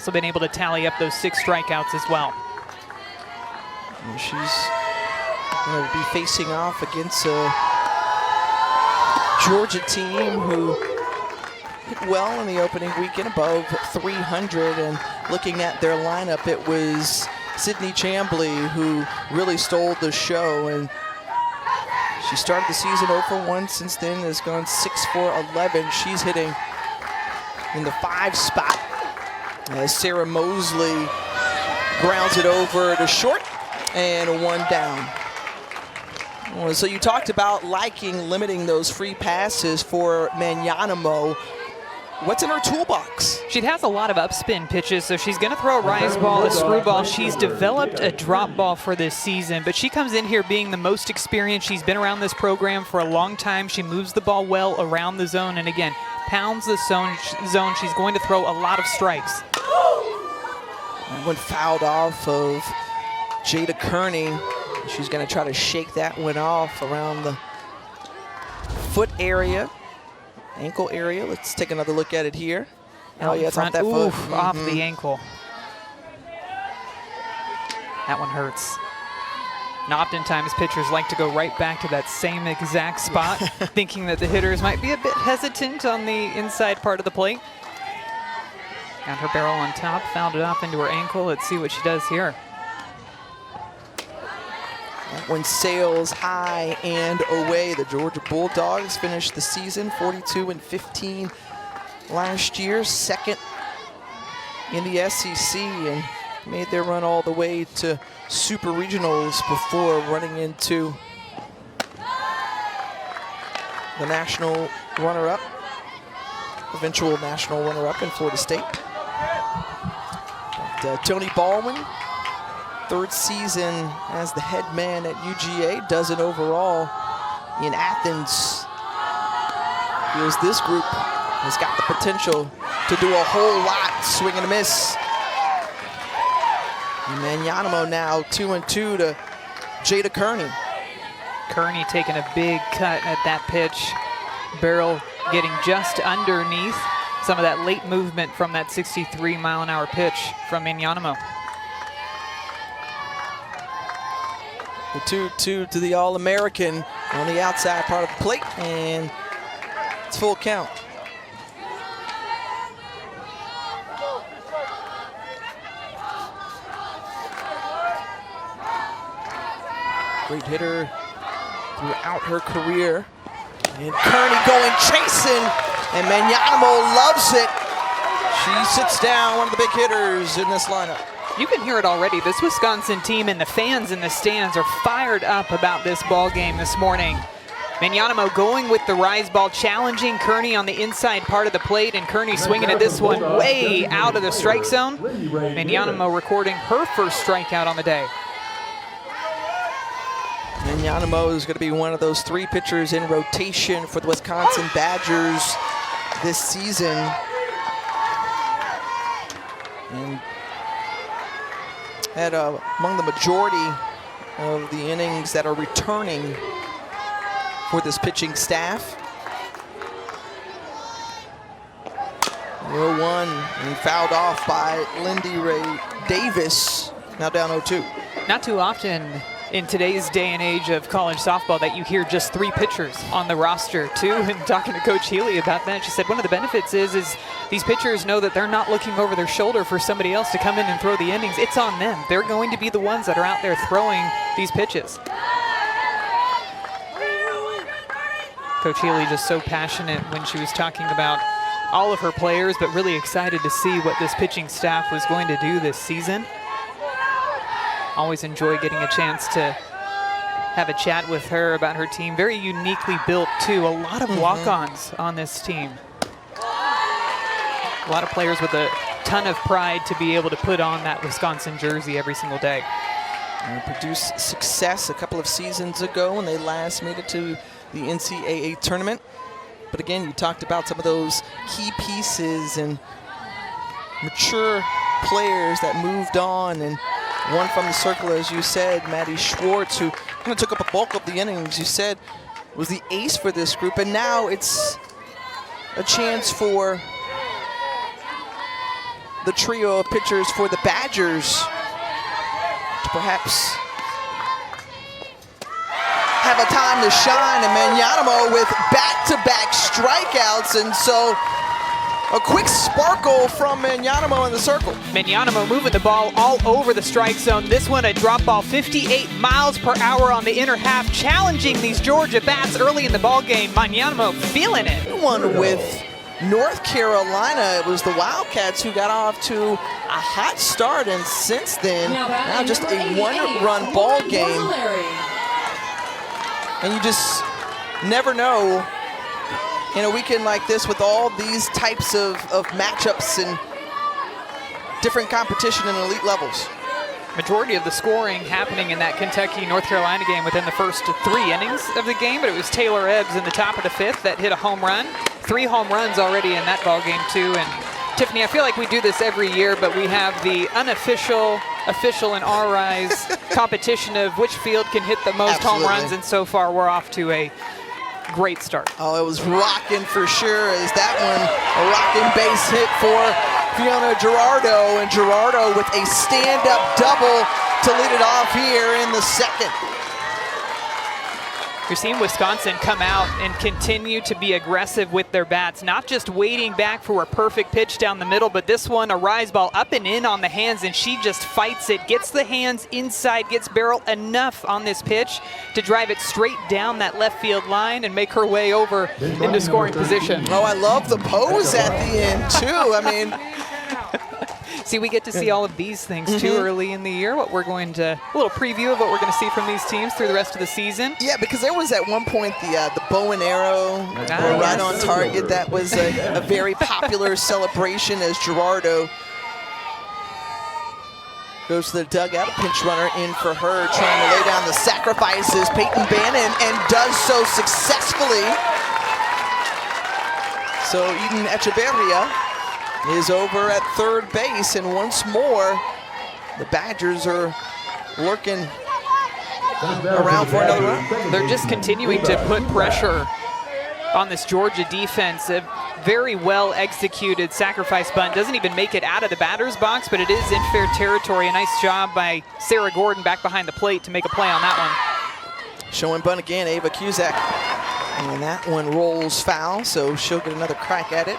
Also been able to tally up those 6 strikeouts as well. And she's going to be facing off against a Georgia team who hit well in the opening weekend, above 300. And looking at their lineup, it was Sydney Chambly who really stole the show. And she started the season 0 for 1. Since then has gone 6 for 11. She's hitting in the 5 spot as Sarah Mosley grounds it over to short, and 1 down. Well, so you talked about limiting those free passes for Magnanimo. What's in her toolbox? She has a lot of upspin pitches, so she's going to throw a rise ball, a screwball. She's developed a drop ball for this season, but she comes in here being the most experienced. She's been around this program for a long time. She moves the ball well around the zone, and again, pounds the zone. She's going to throw a lot of strikes. That one fouled off of Jada Kearney. She's going to try to shake that one off around the foot area. Ankle area. Let's take another look at it here. Oh yeah, it's off that foot. Off the ankle. That one hurts. And oftentimes pitchers like to go right back to that same exact spot, thinking that the hitters might be a bit hesitant on the inside part of the plate. Got her barrel on top, fouled it off into her ankle. Let's see what she does here. That one sails high and away. The Georgia Bulldogs finished the season 42-15 last year, 2nd in the SEC, and made their run all the way to Super Regionals before running into the national runner-up, eventual national runner-up in Florida State. But, Tony Baldwin, 3rd season as the head man at UGA, does it overall in Athens. Feels this group has got the potential to do a whole lot. Swing and a miss. And Magnanimo now 2-2 to Jada Kearney. Kearney taking a big cut at that pitch. Barrel getting just underneath some of that late movement from that 63-mile-an-hour pitch from Magnanimo. The 2-2 to the All-American on the outside part of the plate, and it's full count. Great hitter throughout her career. And Kearney going chasing, and Magnanimo loves it. She sits down, one of the big hitters in this lineup. You can hear it already. This Wisconsin team and the fans in the stands are fired up about this ball game this morning. Magnanimo going with the rise ball, challenging Kearney on the inside part of the plate, and Kearney swinging at this one way out of the strike zone. Magnanimo recording her first strikeout on the day. Magnanimo is going to be one of those 3 pitchers in rotation for the Wisconsin Badgers this season. And had among the majority of the innings that are returning for this pitching staff. 0-1 and fouled off by Lindy Ray Davis, now down 0-2. Not too often in today's day and age of college softball that you hear just 3 pitchers on the roster too. And talking to Coach Healy about that, she said one of the benefits is these pitchers know that they're not looking over their shoulder for somebody else to come in and throw the innings. It's on them. They're going to be the ones that are out there throwing these pitches. Coach Healy just so passionate when she was talking about all of her players, but really excited to see what this pitching staff was going to do this season. Always enjoy getting a chance to have a chat with her about her team. Very uniquely built too. A lot of walk-ons on this team. A lot of players with a ton of pride to be able to put on that Wisconsin jersey every single day. And produced success a couple of seasons ago when they last made it to the NCAA tournament. But again, you talked about some of those key pieces and mature players that moved on, and one from the circle, as you said, Maddie Schwartz, who kind of took up a bulk of the innings, you said, was the ace for this group. And now it's a chance for the trio of pitchers for the Badgers to perhaps have a time to shine, and Manyanamo with back-to-back strikeouts, and so a quick sparkle from Manyanamo in the circle. Manyanamo moving the ball all over the strike zone. This one a drop ball, 58 miles per hour on the inner half, challenging these Georgia bats early in the ball game. Manyanamo feeling it. One with North Carolina, it was the Wildcats who got off to a hot start, and since then, now just a one-run ball game. And you just never know in a weekend like this with all these types of matchups and different competition in elite levels. Majority of the scoring happening in that Kentucky-North Carolina game within the first 3 innings of the game, but it was Taylor Ebbs in the top of the 5th that hit a home run. 3 home runs already in that ball game too. And Tiffany, I feel like we do this every year, but we have the unofficial, official in our eyes competition of which field can hit the most home runs, and so far we're off to a great start. Oh, it was rocking for sure, as that one a rocking base hit for Fiona Gerardo, and Gerardo with a stand-up double to lead it off here in the second. You're seeing Wisconsin come out and continue to be aggressive with their bats, not just waiting back for a perfect pitch down the middle, but this one, a rise ball up and in on the hands, and she just fights it, gets the hands inside, gets barrel enough on this pitch to drive it straight down that left field line and make her way over into scoring position. Oh, I love the pose at the end, too. I mean, see, we get to see all of these things too early in the year. A little preview of what we're going to see from these teams through the rest of the season. Yeah, because there was at one point the bow and arrow right on target. That was a very popular celebration as Gerardo goes to the dugout. A pinch runner in for her, trying to lay down the sacrifices. Peyton Bannon, and does so successfully. So Eden Echeverria is over at third base, and once more the Badgers are lurking around for another run. They're just continuing to put pressure on this Georgia defense. A very well executed sacrifice bunt, doesn't even make it out of the batter's box, but it is in fair territory. A nice job by Sarah Gordon back behind the plate to make a play on that one. Showing bunt again, Ava Cusack, and that one rolls foul, so she'll get another crack at it.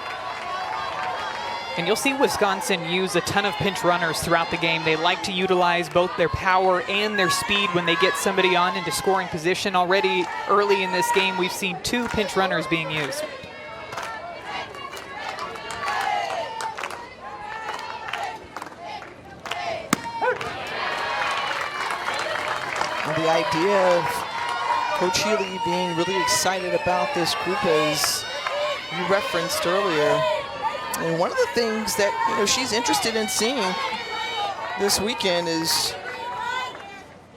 And you'll see Wisconsin use a ton of pinch runners throughout the game. They like to utilize both their power and their speed when they get somebody on into scoring position. Already early in this game, we've seen 2 pinch runners being used. And the idea of Coach Healy being really excited about this group, as you referenced earlier. And one of the things that she's interested in seeing this weekend is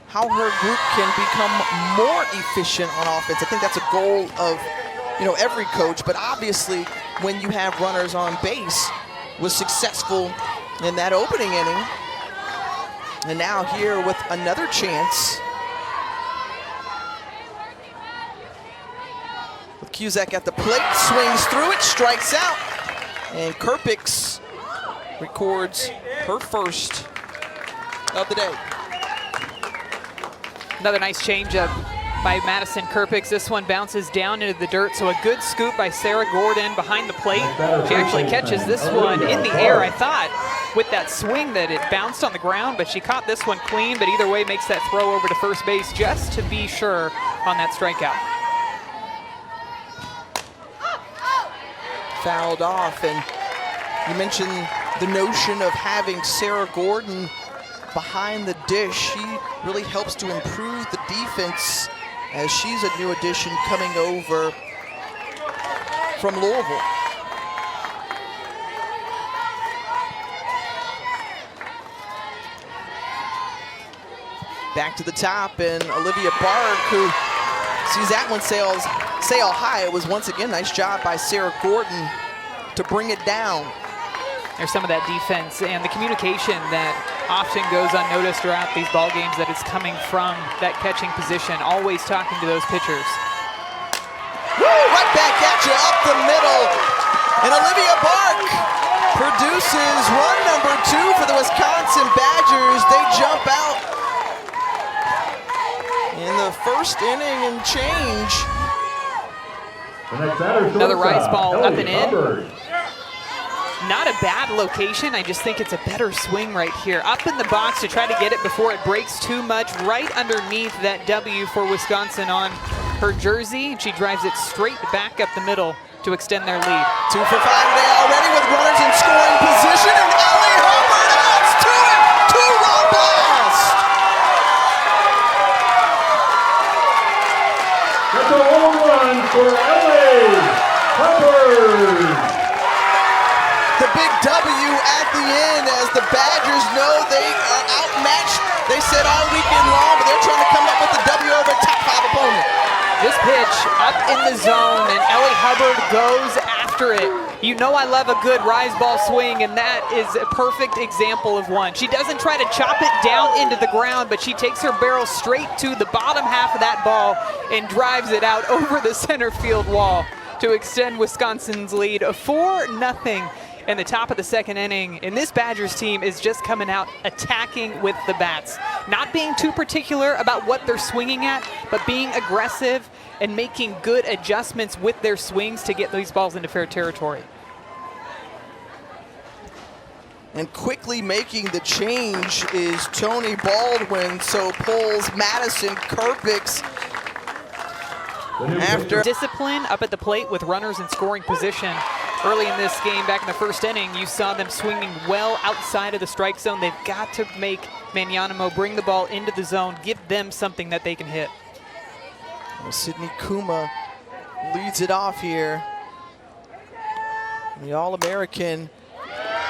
how her group can become more efficient on offense. I think that's a goal of every coach, but obviously when you have runners on base, was successful in that opening inning, and now here with another chance with Cusack at the plate, swings through it, strikes out. And Kerpix records her first of the day. Another nice changeup by Madison Kerpix. This one bounces down into the dirt, so a good scoop by Sarah Gordon behind the plate. She actually catches this one in the air. I thought with that swing that it bounced on the ground, but she caught this one clean, but either way makes that throw over to first base just to be sure on that strikeout. Fouled off, and you mentioned the notion of having Sarah Gordon behind the dish. She really helps to improve the defense, as she's a new addition coming over from Louisville. Back to the top, and Olivia Barg, who sees that one sail high. It was once again nice job by Sarah Gordon to bring it down. There's some of that defense and the communication that often goes unnoticed throughout these ball games, that it's coming from that catching position, always talking to those pitchers. Woo, right back at you, up the middle. And Olivia Bark produces run number 2 for the Wisconsin Badgers. They jump out in the first inning and change. Another rise ball up and in. Not a bad location. I just think it's a better swing right here. Up in the box to try to get it before it breaks too much. Right underneath that W for Wisconsin on her jersey. She drives it straight back up the middle to extend their lead. 2 for 5 today already with runners in scoring position. And Ellie Hubbard adds to it. 2-run blast. That's a home run for Ellie Hubbard. The big W at the end as the Badgers know they are outmatched. They said all weekend long, but they're trying to come up with the W over a top 5 opponent. This pitch up in the zone, and Ellie Hubbard goes after it. You know I love a good rise ball swing, and that is a perfect example of one. She doesn't try to chop it down into the ground, but she takes her barrel straight to the bottom half of that ball and drives it out over the center field wall to extend Wisconsin's lead 4-0 in the top of the second inning. And this Badgers team is just coming out attacking with the bats. Not being too particular about what they're swinging at, but being aggressive and making good adjustments with their swings to get these balls into fair territory. And quickly making the change is Tony Baldwin, so pulls Madison Kerpix. After discipline up at the plate with runners in scoring position. Early in this game, back in the first inning, you saw them swinging well outside of the strike zone. They've got to make Manyanamo bring the ball into the zone, give them something that they can hit. Well, Sydney Kuma leads it off here. The All-American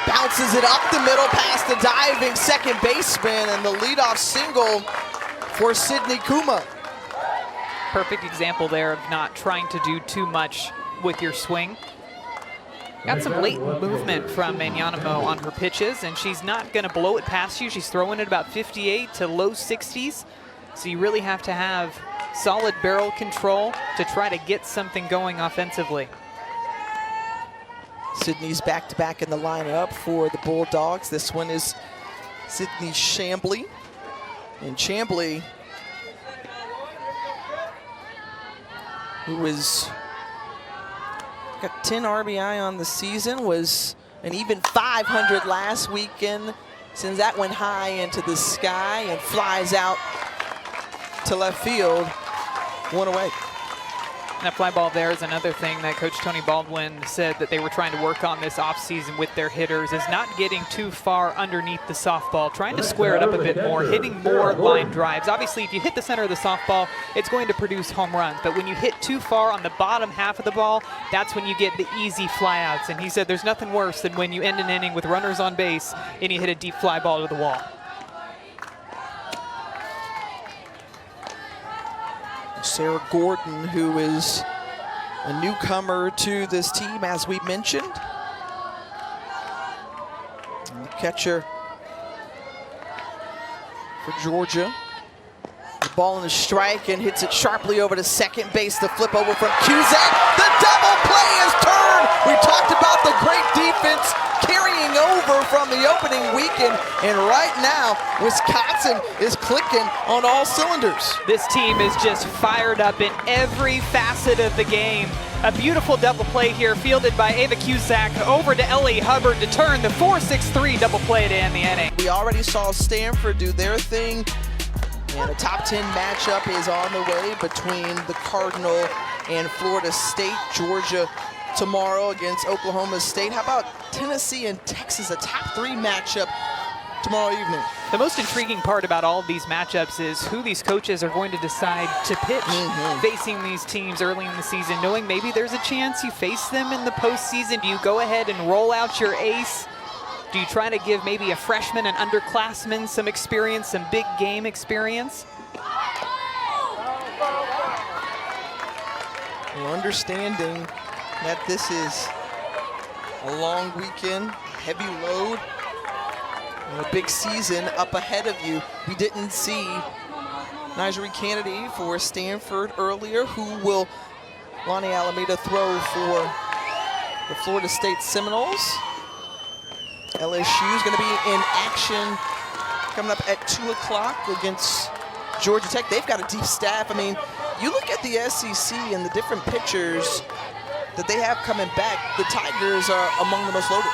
bounces it up the middle past the diving second baseman, and the leadoff single for Sydney Kuma. Perfect example there of not trying to do too much with your swing. Got some late movement from Manyanamo on her pitches, and she's not going to blow it past you. She's throwing it about 58 to low 60s. So you really have to have solid barrel control to try to get something going offensively. Sydney's back-to-back in the lineup for the Bulldogs. This one is Sydney Chambly. And Chambly, who is got 10 RBI on the season, was an even 500 last weekend. Sends that one high into the sky and flies out to left field, 1 away. And that fly ball there is another thing that Coach Tony Baldwin said that they were trying to work on this offseason with their hitters, is not getting too far underneath the softball, trying to square it up a bit more, hitting more line drives. Obviously, if you hit the center of the softball, it's going to produce home runs. But when you hit too far on the bottom half of the ball, that's when you get the easy flyouts. And he said there's nothing worse than when you end an inning with runners on base and you hit a deep fly ball to the wall. Sarah Gordon, who is a newcomer to this team, as we mentioned. And the catcher for Georgia. The ball in a strike and hits it sharply over to second base. The flip over from Cusack. The double play is turned. We talked about the great defense carrying over from the opening weekend, and right now Wisconsin is clicking on all cylinders. This team is just fired up in every facet of the game. A beautiful double play here fielded by Ava Cusack over to Ellie Hubbard to turn the 4-6-3 double play to end the inning. We already saw Stanford do their thing, and a top 10 matchup is on the way between the Cardinal and Florida State. Georgia tomorrow against Oklahoma State. How about Tennessee and Texas, a top 3 matchup tomorrow evening? The most intriguing part about all of these matchups is who these coaches are going to decide to pitch facing these teams early in the season, knowing maybe there's a chance you face them in the postseason. Do you go ahead and roll out your ace? Do you try to give maybe a freshman, an underclassman some experience, some big game experience? Well, understanding that this is a long weekend, heavy load, and a big season up ahead of you. We didn't see Nigeri Kennedy for Stanford earlier. Who will Lonnie Alameda throw for the Florida State Seminoles? LSU is going to be in action coming up at 2 o'clock against Georgia Tech. They've got a deep staff. I mean, you look at the SEC and the different pitchers that they have coming back, the Tigers are among the most loaded.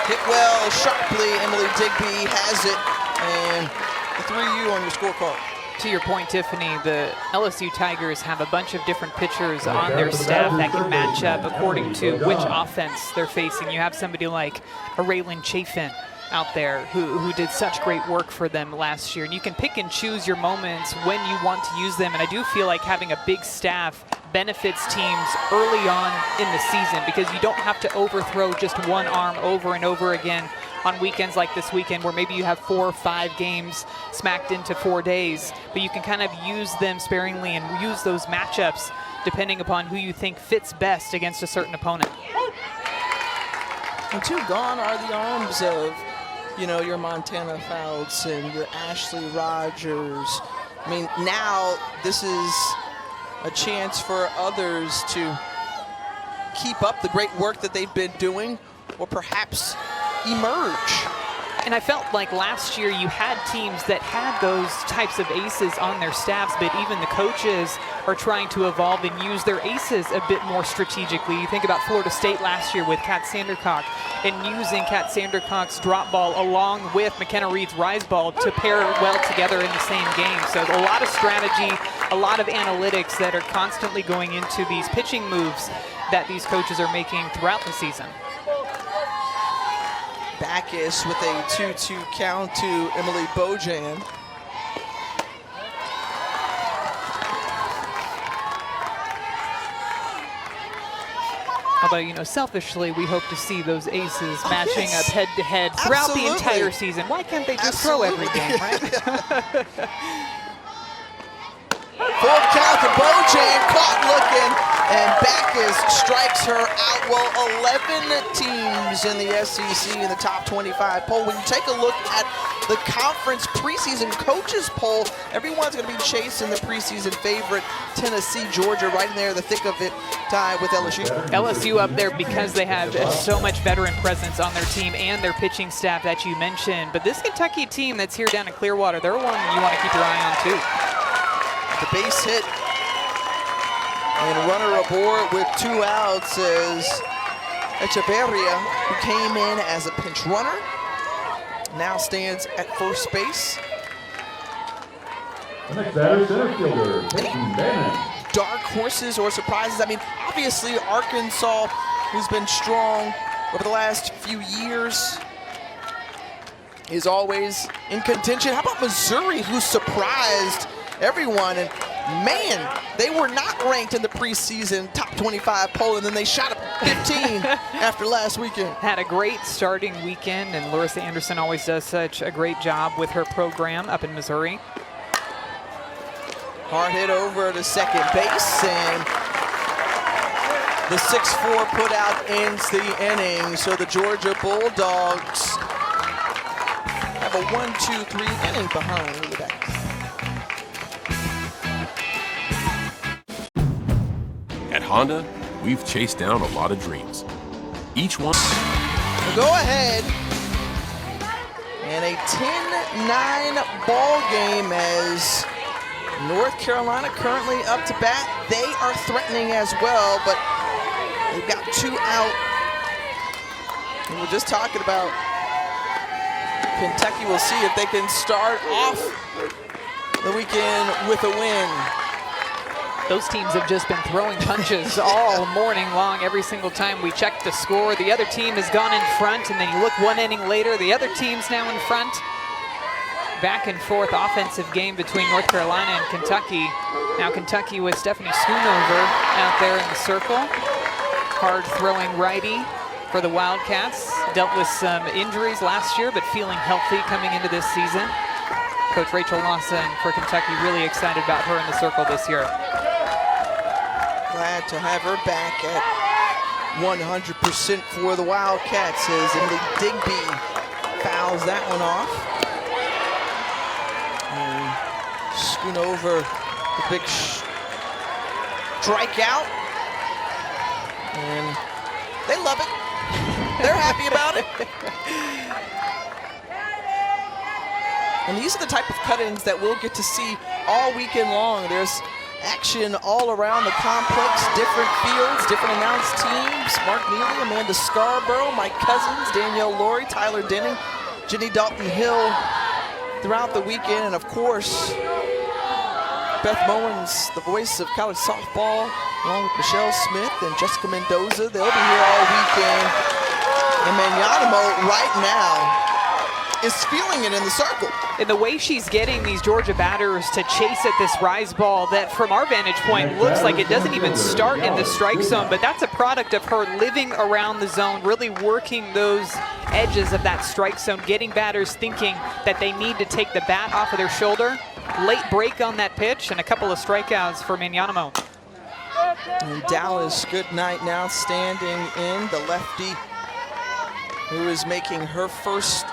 Hit well sharply. Emily Digby has it, and the 3U on your scorecard. To your point, Tiffany, the LSU Tigers have a bunch of different pitchers on their staff that can match up according to which offense they're facing. You have somebody like a Raylan Chafin out there who did such great work for them last year. And you can pick and choose your moments when you want to use them. And I do feel like having a big staff benefits teams early on in the season because you don't have to overthrow just one arm over and over again on weekends like this weekend where maybe you have 4 or 5 games smacked into 4 days, but you can kind of use them sparingly and use those matchups depending upon who you think fits best against a certain opponent. And too gone are the arms of, you know, your Montana Fouts and your Ashley Rogers. I mean, now this is a chance for others to keep up the great work that they've been doing or perhaps emerge. And I felt like last year you had teams that had those types of aces on their staffs, but even the coaches are trying to evolve and use their aces a bit more strategically. You think about Florida State last year with Kat Sandercock and using Kat Sandercock's drop ball along with McKenna Reed's rise ball to pair well together in the same game. So a lot of strategy, a lot of analytics that are constantly going into these pitching moves that these coaches are making throughout the season. Backus with a 2-2 count to Emily Bojan. Although, you know, selfishly, we hope to see those aces matching up head-to-head throughout the entire season. Why can't they just throw every game, right? Full count to Bojan, caught looking, and Backus strikes her out. Well, 11 teams in the SEC in the top 25 poll. When you take a look at the conference preseason coaches poll, everyone's going to be chasing the preseason favorite, Tennessee, Georgia, right in there, the thick of it, tied with LSU. LSU up there because they have so much veteran presence on their team and their pitching staff that you mentioned. But this Kentucky team that's here down in Clearwater, they're one you want to keep your eye on too. The base hit and runner aboard with 2 outs is Echeverria, who came in as a pinch runner, now stands at first base. The next batter, center fielder, Peyton Bannon. Dark horses or surprises. I mean, obviously Arkansas, who's been strong over the last few years, is always in contention. How about Missouri, who surprised everyone? And man, they were not ranked in the preseason top 25 poll, and then they shot up 15 after last weekend. Had a great starting weekend, and Larissa Anderson always does such a great job with her program up in Missouri. Hard hit over to second base, and the 6-4 put out ends the inning. So the Georgia Bulldogs have a 1-2-3 inning behind. Look at that. At Honda, we've chased down a lot of dreams. Each one. Go ahead. And a 10-9 ball game as North Carolina currently up to bat. They are threatening as well, but they've got 2 out. And we're just talking about Kentucky. We'll see if they can start off the weekend with a win. Those teams have just been throwing punches all morning long. Every single time we check the score, the other team has gone in front, and then you look 1 inning later, the other team's now in front. Back and forth offensive game between North Carolina and Kentucky. Now Kentucky with Stephanie Schoonover out there in the circle. Hard throwing righty for the Wildcats. Dealt with some injuries last year, but feeling healthy coming into this season. Coach Rachel Lawson for Kentucky really excited about her in the circle this year. Glad to have her back at 100% for the Wildcats as Emily Digby fouls that one off. And Schoonover, the big strikeout. And They love it. They're happy about it. And these are the type of cut-ins that we'll get to see all weekend long. There's action all around the complex, different fields, different announced teams. Mark Neely, Amanda Scarborough, Mike Cousins, Danielle Laurie, Tyler Denning, Jenny Dalton-Hill throughout the weekend. And of course, Beth Mowens, the voice of college softball, along with Michelle Smith and Jessica Mendoza. They'll be here all weekend. And Manyanamo right now is feeling it in the circle. And the way she's getting these Georgia batters to chase at this rise ball that from our vantage point looks like it doesn't even start in the strike zone, but that's a product of her living around the zone, really working those edges of that strike zone, getting batters thinking that they need to take the bat off of their shoulder. Late break on that pitch and a couple of strikeouts for Manyanamo. And Dallas Goodnight now standing in, the lefty who is making her first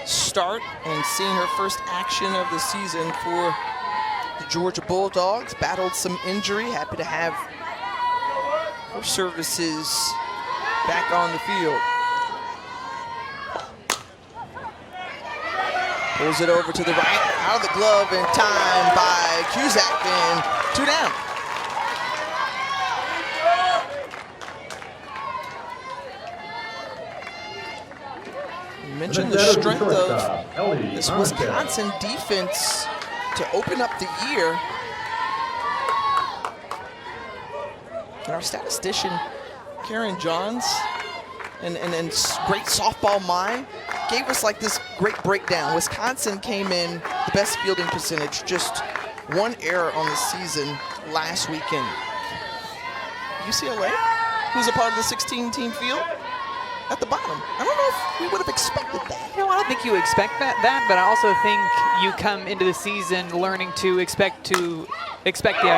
start and seeing her first action of the season for the Georgia Bulldogs. Battled some injury, happy to have her services back on the field. Pulls it over to the right, out of the glove in time by Cusack, and 2 down. You mentioned the strength of this Wisconsin defense to open up the year. And our statistician, Karen Johns, and great softball mind, gave us like this great breakdown. Wisconsin came in the best fielding percentage, just 1 error on the season last weekend. UCLA, who's a part of the 16-team field, at the bottom. I don't know if we would have expected that. I don't think you expect that, but I also think you come into the season learning to expect the unexpected.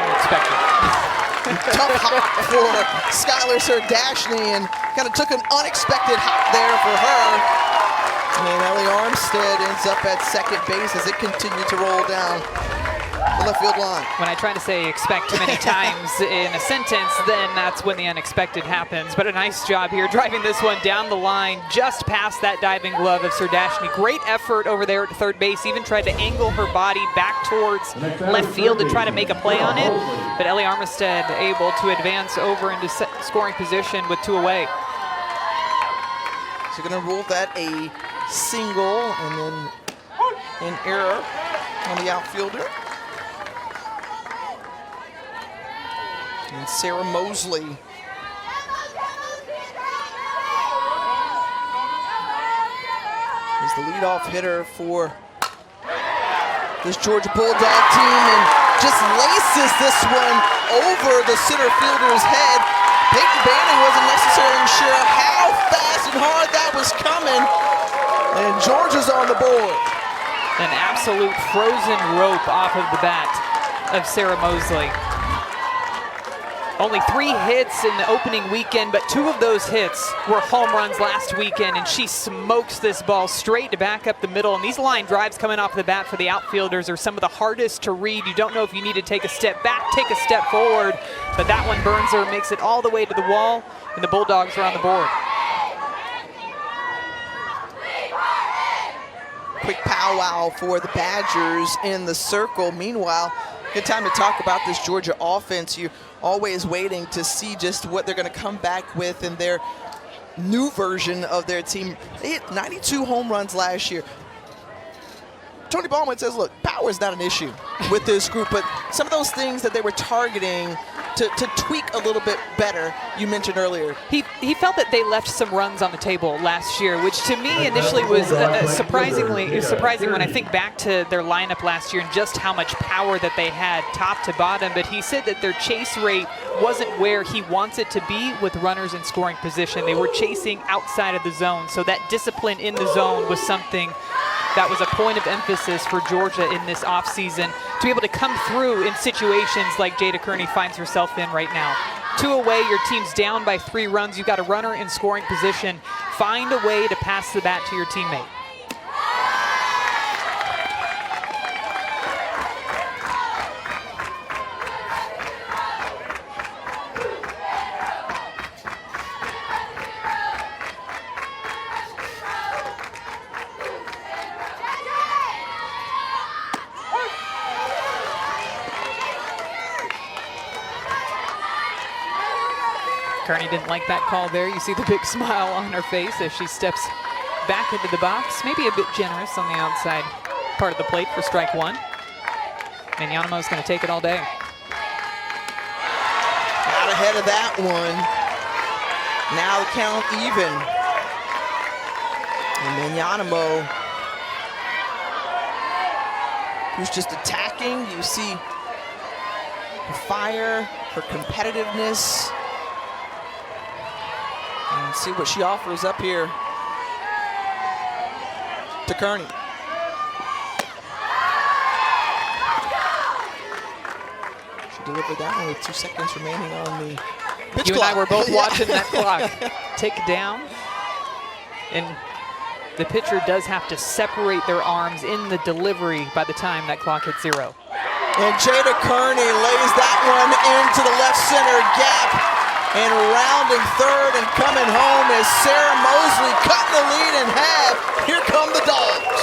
Tough hop for Skylar Serdashny, and kind of took an unexpected hop there for her. And Ellie Armstead ends up at second base as it continued to roll down the left field line. When I try to say expect too many times in a sentence, then that's when the unexpected happens. But a nice job here driving this one down the line, just past that diving glove of Serdashny. Great effort over there at third base, even tried to angle her body back towards left field to try to make a play on it. But Ellie Armstead able to advance over into scoring position with 2 away. So gonna rule that a single and then an error on the outfielder. And Sarah Mosley is the leadoff hitter for this Georgia Bulldog team, and just laces this one over the center fielder's head. Peyton Banning wasn't necessarily sure how fast and hard that was coming, and Georgia's on the board. An absolute frozen rope off of the bat of Sarah Mosley. Only 3 hits in the opening weekend, but 2 of those hits were home runs last weekend, and she smokes this ball straight to back up the middle. And these line drives coming off the bat for the outfielders are some of the hardest to read. You don't know if you need to take a step back, take a step forward, but that one burns her, makes it all the way to the wall, and the Bulldogs are on the board. Quick powwow for the Badgers in the circle. Meanwhile, good time to talk about this Georgia offense. You're always waiting to see just what they're going to come back with in their new version of their team. They hit 92 home runs last year. Tony Ballman says, look, power is not an issue with this group, but some of those things that they were targeting to tweak a little bit better, you mentioned earlier. He felt that they left some runs on the table last year, which to me initially was surprising when I think back to their lineup last year and just how much power that they had top to bottom. But he said that their chase rate wasn't where he wants it to be with runners in scoring position. They were chasing outside of the zone, so that discipline in the zone was something that was a point of emphasis for Georgia in this offseason, to be able to come through in situations like Jada Kearney finds herself in right now. 2 away, your team's down by 3 runs. You've got a runner in scoring position. Find a way to pass the bat to your teammate. Kearney didn't like that call there. You see the big smile on her face as she steps back into the box. Maybe a bit generous on the outside part of the plate for strike one. And Yanamo's going to take it all day. Out ahead of that one. Now the count even. And then Yanamo, who's just attacking. You see her fire, her competitiveness. And see what she offers up here to Kearney. She delivered that one with 2 seconds remaining on the pitch You clock. and I were both watching that clock tick down. And the pitcher does have to separate their arms in the delivery by the time that clock hits 0. And Jada Kearney lays that one into the left center gap. And rounding third and coming home is Sarah Mosley, cutting the lead in half. Here come the Dogs.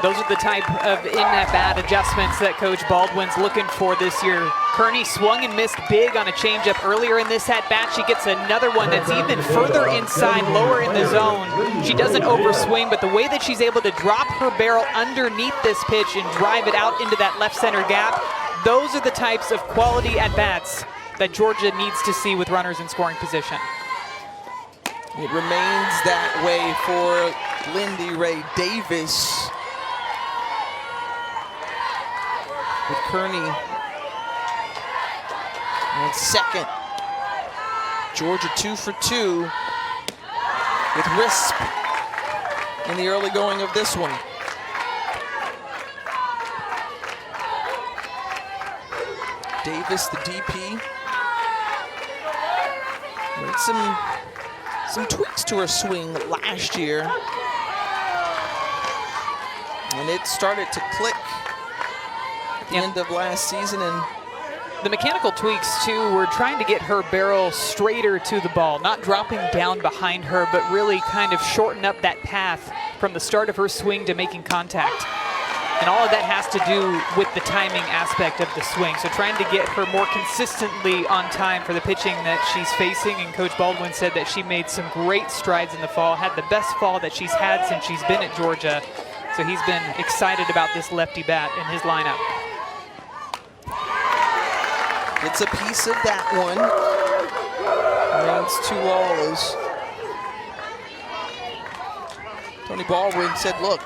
Those are the type of in-at-bat adjustments that Coach Baldwin's looking for this year. Kearney swung and missed big on a changeup earlier in this at-bat. She gets another one that's even further inside, lower in the zone. She doesn't overswing, but the way that she's able to drop her barrel underneath this pitch and drive it out into that left center gap, those are the types of quality at-bats that Georgia needs to see with runners in scoring position. It remains that way for Lindy Ray Davis. With Kearney at second. Georgia 2 for 2 with Risp in the early going of this one. Davis, the DP, made some tweaks to her swing last year, and it started to click at the end of last season. And the mechanical tweaks, too, were trying to get her barrel straighter to the ball, not dropping down behind her, but really kind of shorten up that path from the start of her swing to making contact. And all of that has to do with the timing aspect of the swing. So trying to get her more consistently on time for the pitching that she's facing. And Coach Baldwin said that she made some great strides in the fall, had the best fall that she's had since she's been at Georgia. So he's been excited about this lefty bat in his lineup. Gets a piece of that one. Rounds 2 alls. Tony Baldwin said, look,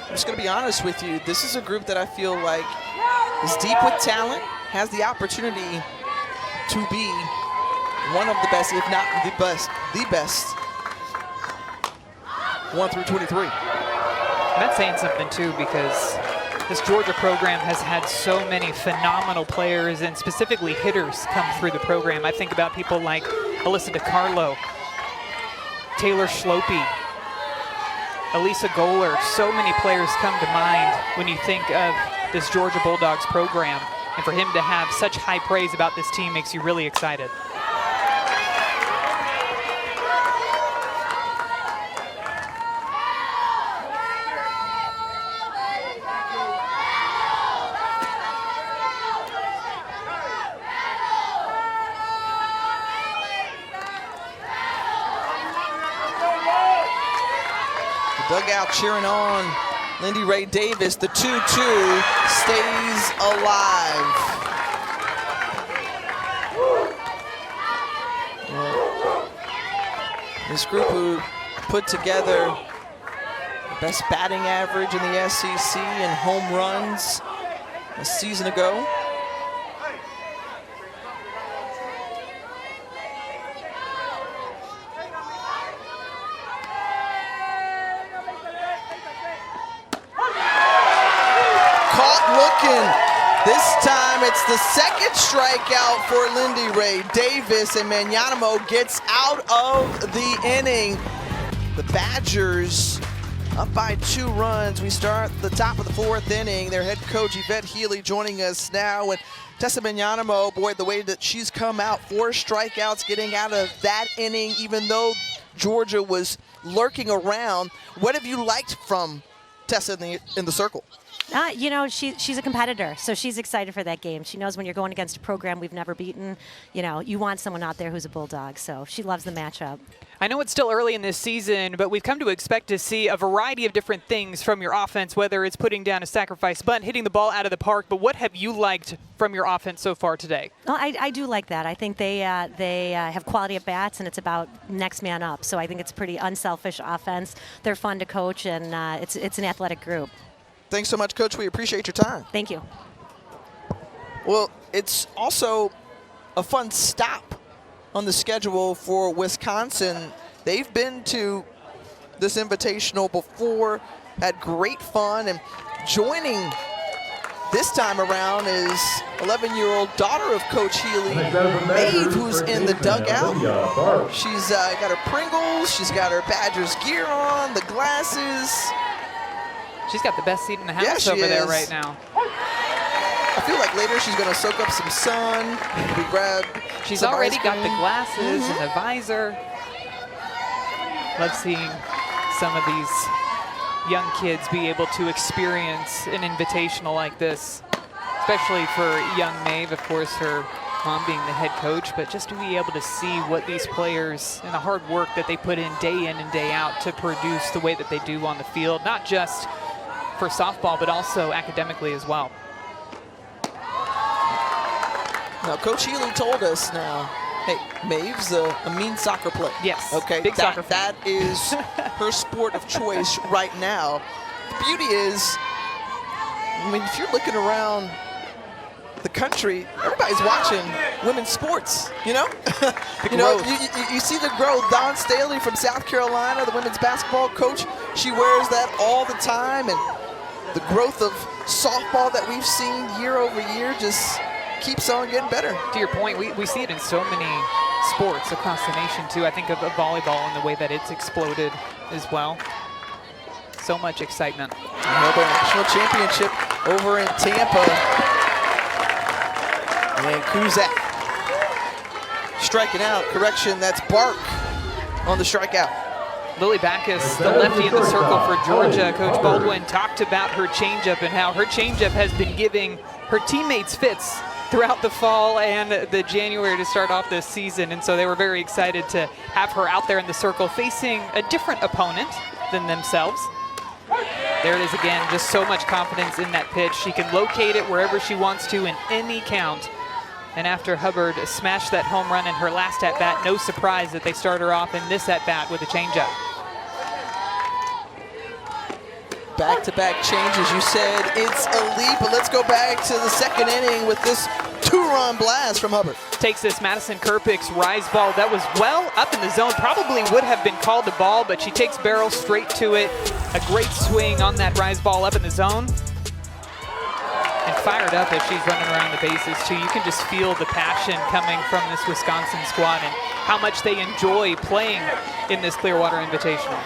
I'm just going to be honest with you. This is a group that I feel like is deep with talent, has the opportunity to be one of the best, if not the best, 1 through 23. And that's saying something, too, because this Georgia program has had so many phenomenal players and specifically hitters come through the program. I think about people like Alyssa DiCarlo, Taylor Schlopey, Elisa Goler. So many players come to mind when you think of this Georgia Bulldogs program. And for him to have such high praise about this team makes you really excited. Dugout cheering on Lindy Ray Davis. The 2-2 stays alive. This group who put together the best batting average in the SEC and home runs a season ago. This time it's the second strikeout for Lindy Ray Davis, and Manyanamo gets out of the inning. The Badgers up by 2 runs. We start the top of the 4th inning. Their head coach Yvette Healy joining us now. And Tessa Manyanamo, boy, the way that she's come out, 4 strikeouts getting out of that inning, even though Georgia was lurking around. What have you liked from Tessa in the circle? You know, she's a competitor, so she's excited for that game. She knows when you're going against a program we've never beaten, you know, you want someone out there who's a Bulldog, so she loves the matchup. I know it's still early in this season, but we've come to expect to see a variety of different things from your offense, whether it's putting down a sacrifice bunt, hitting the ball out of the park. But what have you liked from your offense so far today? Well, I do like that. I think they have quality at bats, and it's about next man up. So I think it's pretty unselfish offense. They're fun to coach, and it's an athletic group. Thanks so much, Coach. We appreciate your time. Thank you. Well, it's also a fun stop on the schedule for Wisconsin. They've been to this invitational before, had great fun, and joining this time around is 11-year-old daughter of Coach Healy, Maeve, who's in the dugout. She's got her Pringles, she's got her Badgers gear on, the glasses. She's got the best seat in the house over there right now. I feel like later she's going to soak up some sun. We grab She's some already ice got the cream. glasses and the visor. Love seeing some of these young kids be able to experience an invitational like this, especially for young Maeve, of course, her mom being the head coach, but just to be able to see what these players and the hard work that they put in and day out to produce the way that they do on the field, not just for softball, but also academically as well. Now, Coach Healy told us now, hey, Maeve's a mean soccer player. Yes, okay, big soccer fan. That is her sport of choice right now. The beauty is, I mean, if you're looking around the country, everybody's watching women's sports, you know? You know, you see the growth. Dawn Staley from South Carolina, the women's basketball coach, she wears that all the time, and the growth of softball that we've seen year over year just keeps on getting better. To your point, we see it in so many sports across the nation too. I think of volleyball and the way that it's exploded as well. So much excitement. Another national championship over in Tampa. And Kuzak striking out. Correction, that's Bark on the strikeout. Lily Backus, the lefty in the circle for Georgia. Coach Baldwin talked about her changeup and how her changeup has been giving her teammates fits throughout the fall and the January to start off this season. And so they were very excited to have her out there in the circle facing a different opponent than themselves. There it is again, just so much confidence in that pitch. She can locate it wherever she wants to in any count. And after Hubbard smashed that home run in her last at-bat, no surprise that they start her off in this at-bat with a changeup. Back-to-back changes. You said it's a lead, but let's go back to the second inning with this two-run blast from Hubbard. Takes this Madison Kerpick's rise ball that was well up in the zone. Probably would have been called a ball, but she takes barrel straight to it. A great swing on that rise ball up in the zone. And fired up as she's running around the bases too. You can just feel the passion coming from this Wisconsin squad and how much they enjoy playing in this Clearwater Invitational.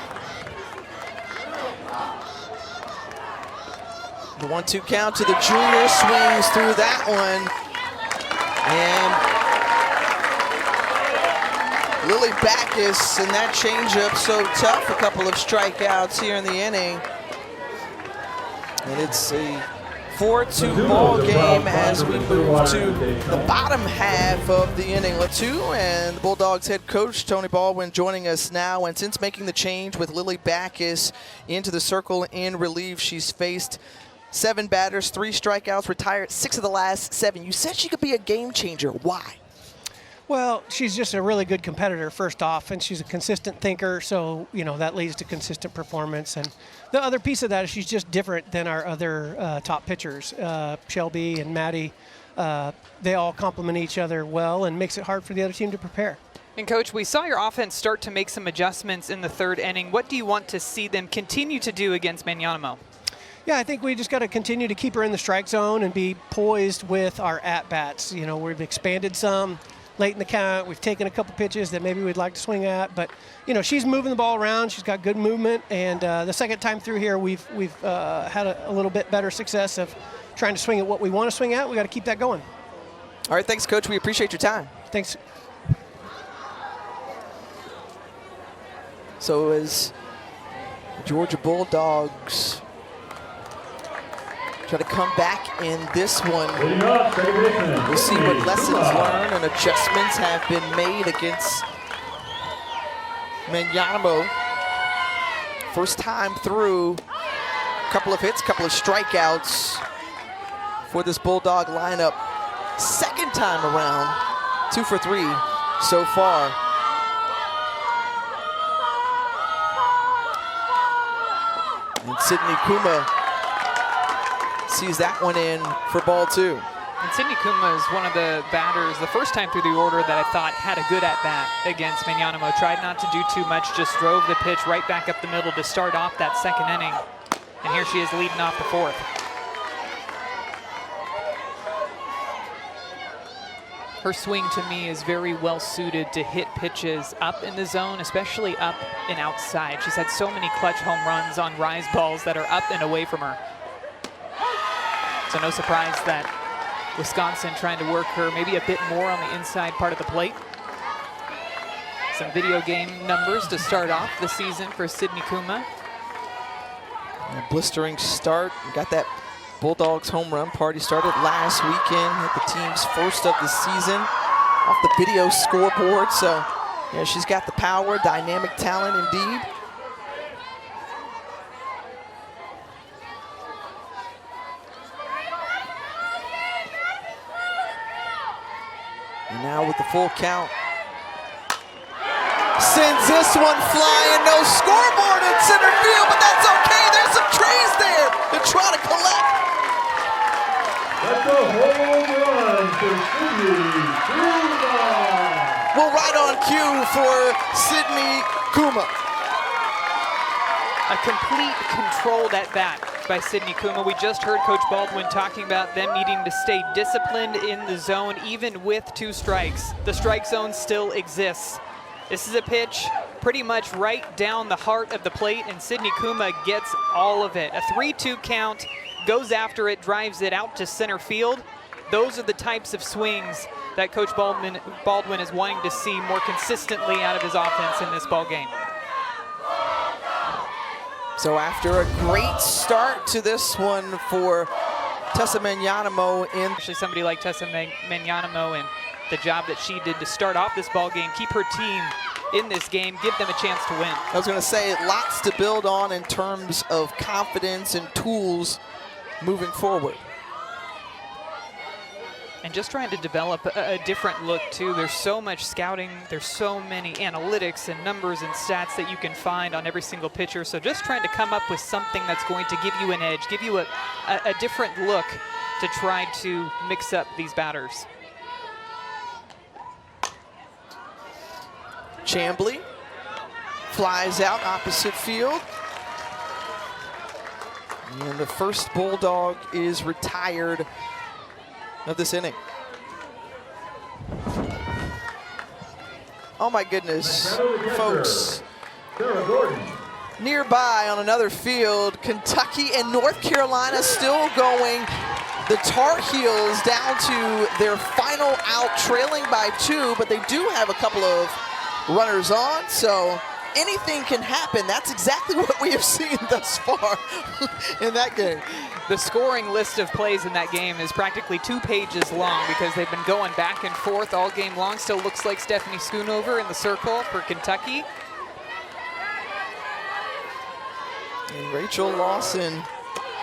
The 1-2 count to the junior, swings through that one. And Lily Backus and that changeup so tough. A couple of strikeouts here in the inning. And it's a 4-2 ball game as we move to the bottom half of the inning. 2, and the Bulldogs head coach Tony Baldwin joining us now. And since making the change with Lily Backus into the circle in relief, she's faced 7 batters, 3 strikeouts, retired 6 of the last 7. You said she could be a game changer. Why? Well, she's just a really good competitor, first off, and she's a consistent thinker, so, you know, that leads to consistent performance. And the other piece of that is she's just different than our other top pitchers. Shelby and Maddie, they all complement each other well and makes it hard for the other team to prepare. And Coach, we saw your offense start to make some adjustments in the 3rd inning. What do you want to see them continue to do against Manyanamo? Yeah, I think we just got to continue to keep her in the strike zone and be poised with our at-bats. You know, we've expanded some late in the count. We've taken a couple pitches that maybe we'd like to swing at, but you know, she's moving the ball around. She's got good movement, and the second time through here, we've had a little bit better success of trying to swing at what we want to swing at. We got to keep that going. All right, thanks, Coach. We appreciate your time. Thanks. So as Georgia Bulldogs try to come back in this one. Leading off, second baseman. We'll see what lessons learned and adjustments have been made against Manyanamo. First time through, couple of hits, couple of strikeouts for this Bulldog lineup. Second time around, 2 for 3 so far. And Sydney Kuma sees that one in for ball 2. And Sydney Kuma is one of the batters, the first time through the order, that I thought had a good at-bat against Manyanamo. Tried not to do too much, just drove the pitch right back up the middle to start off that second inning. And here she is leading off the fourth. Her swing, to me, is very well suited to hit pitches up in the zone, especially up and outside. She's had so many clutch home runs on rise balls that are up and away from her. So no surprise that Wisconsin trying to work her maybe a bit more on the inside part of the plate. Some video game numbers to start off the season for Sydney Kuma. A blistering start. Got that Bulldogs home run party started last weekend. Hit the team's first of the season off the video scoreboard. So, yeah, she's got the power, dynamic talent indeed. And now with the full count, sends this one flying. No scoreboard in center field, but that's okay. There's some trays there to try to collect. That's a home run for Sydney Kuma. Well, right on cue for Sydney Kuma. A complete controlled at-bat by Sydney Kuma. We just heard Coach Baldwin talking about them needing to stay disciplined in the zone even with 2 strikes. The strike zone still exists. This is a pitch pretty much right down the heart of the plate, and Sydney Kuma gets all of it. A 3-2 count, goes after it, drives it out to center field. Those are the types of swings that Coach Baldwin is wanting to see more consistently out of his offense in this ball game. So after a great start to this one for Tessa Manyanamo in Actually, somebody like Tessa Manyanamo and the job that she did to start off this ball game, keep her team in this game, give them a chance to win. I was going to say, lots to build on in terms of confidence and tools moving forward. And just trying to develop a different look too. There's so much scouting, there's so many analytics and numbers and stats that you can find on every single pitcher. So just trying to come up with something that's going to give you an edge, give you a different look to try to mix up these batters. Chambly flies out opposite field. And the first Bulldog is retired of this inning. Oh my goodness, folks. Nearby on another field, Kentucky and North Carolina still going. The Tar Heels down to their final out, trailing by 2, but they do have a couple of runners on, so anything can happen. That's exactly what we have seen thus far in that game. The scoring list of plays in that game is practically 2 pages long because they've been going back and forth all game long. Still looks like Stephanie Schoonover in the circle for Kentucky. And Rachel Lawson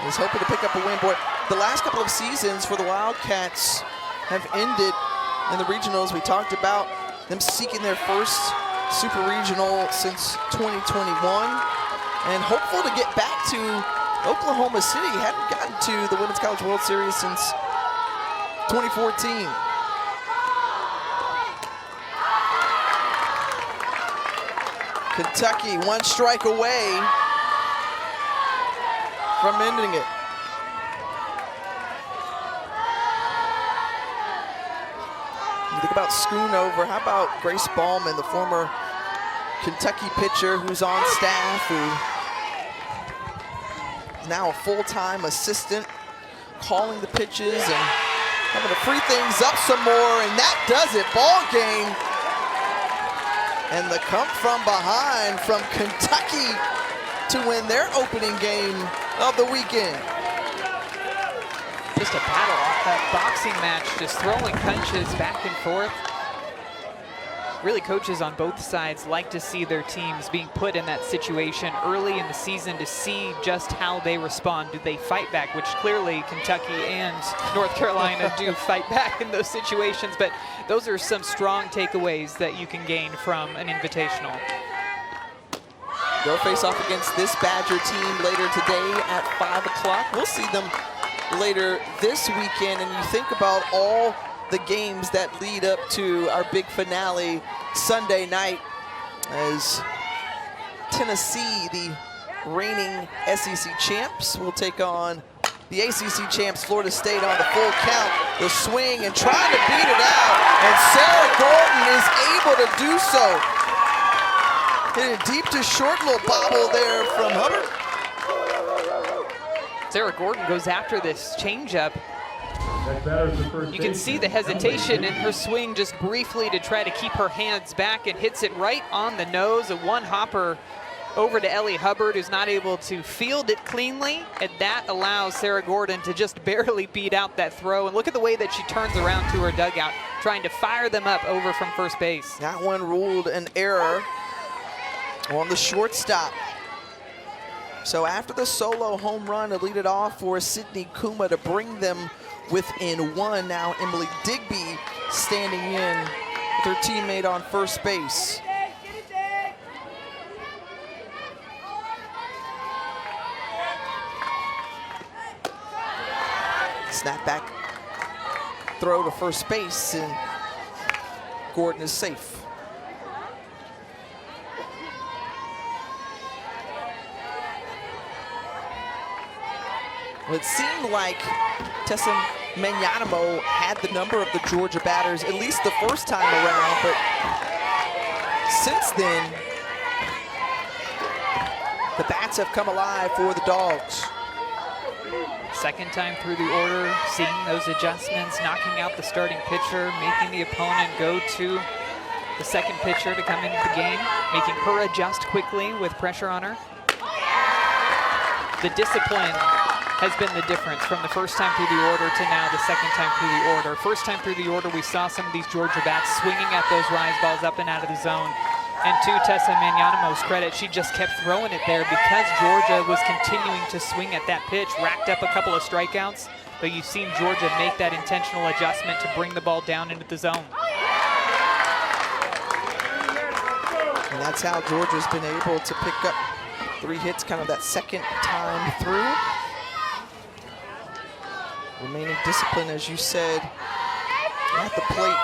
is hoping to pick up a win. Boy, the last couple of seasons for the Wildcats have ended in the regionals. We talked about them seeking their first super regional since 2021 and hopeful to get back to Oklahoma City. Hadn't gotten to the Women's College World Series since 2014. Kentucky 1 strike away from ending it. You think about Schoonover, how about Grace Ballman, the former Kentucky pitcher who's on staff, who is now a full-time assistant, calling the pitches and having to free things up some more, and that does it, ball game. And the come from behind from Kentucky to win their opening game of the weekend. Just a battle off that boxing match, just throwing punches back and forth. Really, coaches on both sides like to see their teams being put in that situation early in the season to see just how they respond. Do they fight back, which clearly Kentucky and North Carolina do fight back in those situations, but those are some strong takeaways that you can gain from an invitational. They'll face off against this Badger team later today at 5 o'clock. We'll see them later this weekend, and you think about all the games that lead up to our big finale Sunday night as Tennessee, the reigning SEC champs, will take on the ACC champs, Florida State, on the full count. The swing and trying to beat it out, and Sarah Gordon is able to do so. Hit it deep to short, little bobble there from Hubbard. Sarah Gordon goes after this changeup. You can see the hesitation in her swing just briefly to try to keep her hands back, and hits it right on the nose. A one hopper over to Ellie Hubbard, who's not able to field it cleanly, and that allows Sarah Gordon to just barely beat out that throw. And look at the way that she turns around to her dugout, trying to fire them up over from first base. That one ruled an error on the shortstop. So after the solo home run to lead it off for Sydney Kuma to bring them within one, now Emily Digby standing in with her teammate on first base. Snap back throw to first base, and Gordon is safe. Well, it seemed like Tessa Magnanimo had the number of the Georgia batters, at least the first time around, but since then, the bats have come alive for the Dogs. Second time through the order, seeing those adjustments, knocking out the starting pitcher, making the opponent go to the second pitcher to come into the game, making her adjust quickly with pressure on her. The discipline has been the difference from the first time through the order to now the second time through the order. First time through the order, we saw some of these Georgia bats swinging at those rise balls up and out of the zone. And to Tessa Magnanimo's credit, she just kept throwing it there because Georgia was continuing to swing at that pitch, racked up a couple of strikeouts, but you've seen Georgia make that intentional adjustment to bring the ball down into the zone. And that's how Georgia's been able to pick up 3 hits, kind of that second time through. Remaining discipline, as you said, at the plate.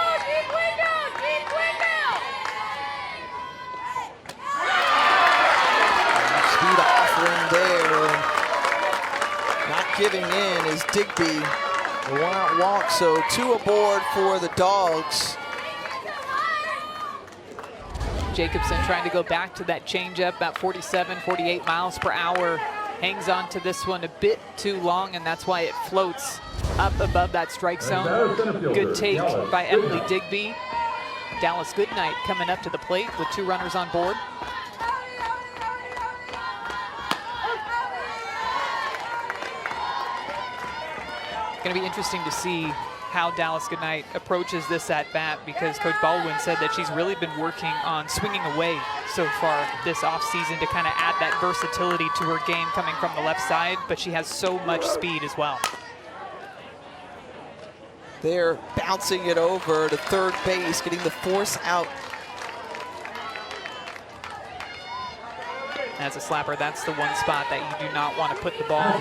Speed offering there, and not giving in is Digby. A one-out walk, so 2 aboard for the Dogs. Jacobson trying to go back to that changeup, about 47, 48 miles per hour. Hangs on to this one a bit too long, and that's why it floats up above that strike zone. Good take by Emily Digby. Dallas Goodnight coming up to the plate with 2 runners on board. Going to be interesting to see how Dallas Goodnight approaches this at bat, because Coach Baldwin said that she's really been working on swinging away so far this offseason to kind of add that versatility to her game coming from the left side, but she has so much speed as well. They're bouncing it over to third base, getting the force out. As a slapper, that's the one spot that you do not want to put the ball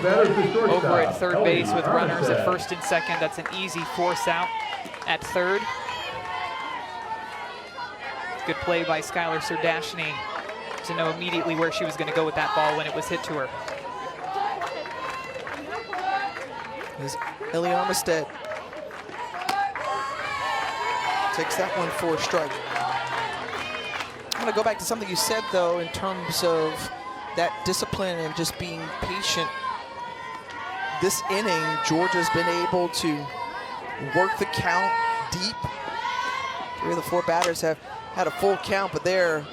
over at third base with runners at first and second. That's an easy force out at third. Good play by Skylar Serdashny to know immediately where she was going to go with that ball when it was hit to her. There's Ellie Armistead. Takes that one for a strike. I'm going to go back to something you said, though, in terms of that discipline and just being patient. This inning, Georgia's been able to work the count deep. 3 of the 4 batters have had a full count, but they're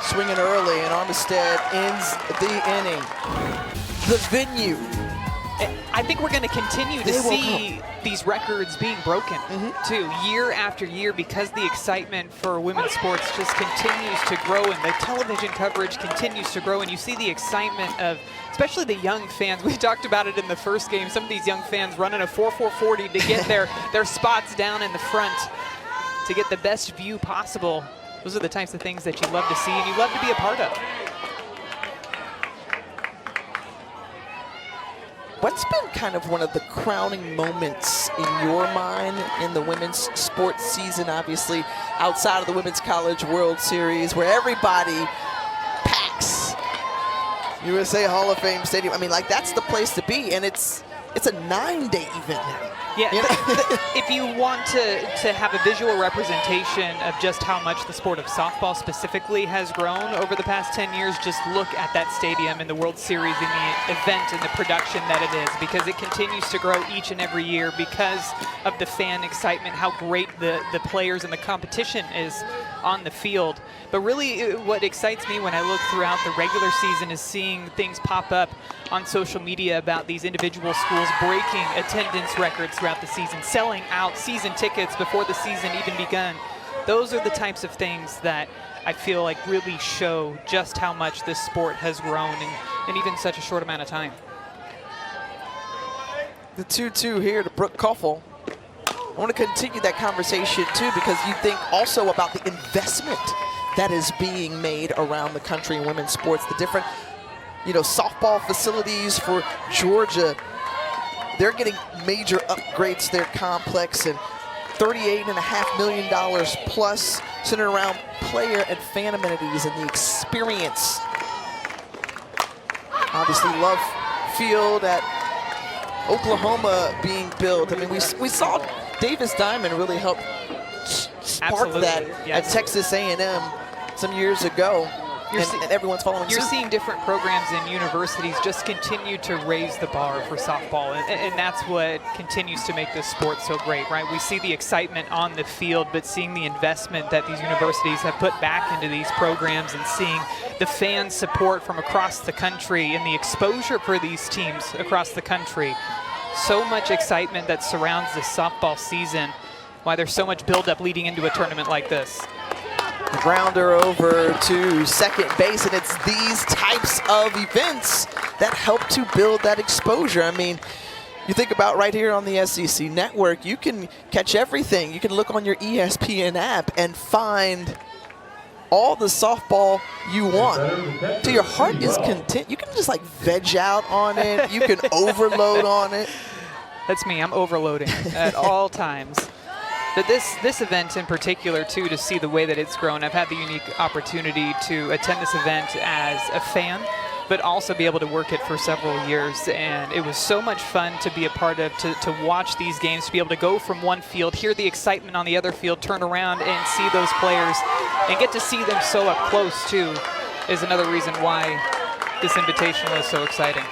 swinging early, and Armistead ends the inning. The venue I think we're going to continue to see these records being broken, too, year after year, because the excitement for women's sports just continues to grow and the television coverage continues to grow, and you see the excitement of especially the young fans. We talked about it in the first game, some of these young fans running a 4.40 to get their spots down in the front to get the best view possible. Those are the types of things that you love to see and you love to be a part of. What's been kind of one of the crowning moments in your mind in the women's sports season, obviously, outside of the Women's College World Series, where everybody packs USA Hall of Fame Stadium? I mean, like, that's the place to be, and it's a 9-day event now. Yeah, if you want to have a visual representation of just how much the sport of softball specifically has grown over the past 10 years, just look at that stadium in the World Series and the event and the production that it is, because it continues to grow each and every year because of the fan excitement, how great the players and the competition is on the field. But really what excites me when I look throughout the regular season is seeing things pop up on social media about these individual schools breaking attendance records throughout the season, selling out season tickets before the season even begun. Those are the types of things that I feel like really show just how much this sport has grown in even such a short amount of time. The 2-2 here to Brooke Koffel. I want to continue that conversation too, because you think also about the investment that is being made around the country in women's sports, the different, softball facilities for Georgia. They're getting major upgrades to their complex, and $38.5 million plus centered around player and fan amenities and the experience. Obviously, Love Field at Oklahoma being built. I mean, we saw Davis Diamond really help spark that at Texas A&M some years ago. And everyone's following suit. You're seeing different programs and universities just continue to raise the bar for softball, and that's what continues to make this sport so great, right? We see the excitement on the field, but seeing the investment that these universities have put back into these programs and seeing the fan support from across the country and the exposure for these teams across the country. So much excitement that surrounds this softball season, why there's so much buildup leading into a tournament like this. Grounder over to second base, and it's these types of events that help to build that exposure. I mean, you think about right here on the SEC network, you can catch everything. You can look on your ESPN app and find all the softball you want. So your heart is content. You can just like veg out on it. You can overload on it. That's me. I'm overloading at all times. But this event in particular, too, to see the way that it's grown, I've had the unique opportunity to attend this event as a fan, but also be able to work it for several years. And it was so much fun to be a part of, to watch these games, to be able to go from one field, hear the excitement on the other field, turn around and see those players, and get to see them so up close, too, is another reason why this invitational is so exciting.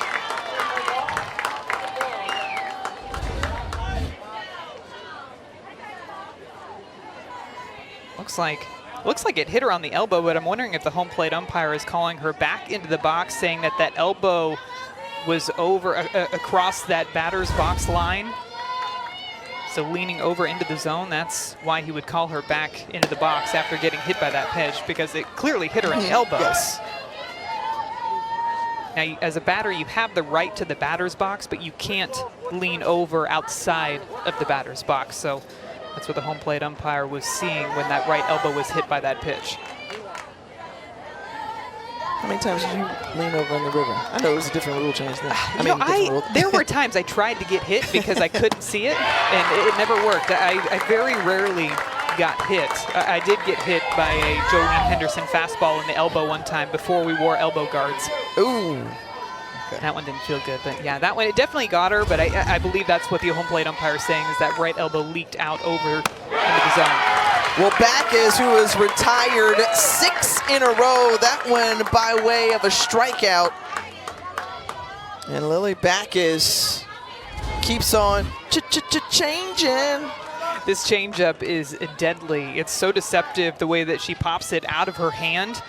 Looks like it hit her on the elbow, but I'm wondering if the home plate umpire is calling her back into the box, saying that elbow was over across that batter's box line. So leaning over into the zone, that's why he would call her back into the box after getting hit by that pitch, because it clearly hit her in the elbow. Yes. Now, as a batter, you have the right to the batter's box, but you can't lean over outside of the batter's box. So that's what the home plate umpire was seeing when that right elbow was hit by that pitch. How many times did you lean over in the river? I know it was a different rule change then. There were times I tried to get hit because I couldn't see it, and it never worked. I very rarely got hit. I did get hit by a Jolene Henderson fastball in the elbow one time before we wore elbow guards. Ooh. Okay. That one didn't feel good, but yeah, that one, it definitely got her, but I believe that's what the home plate umpire is saying, is that right elbow leaked out over into the zone. Well, Backus, who has retired 6 in a row, that one by way of a strikeout. And Lily Backus keeps on changing. This changeup is deadly. It's so deceptive the way that she pops it out of her hand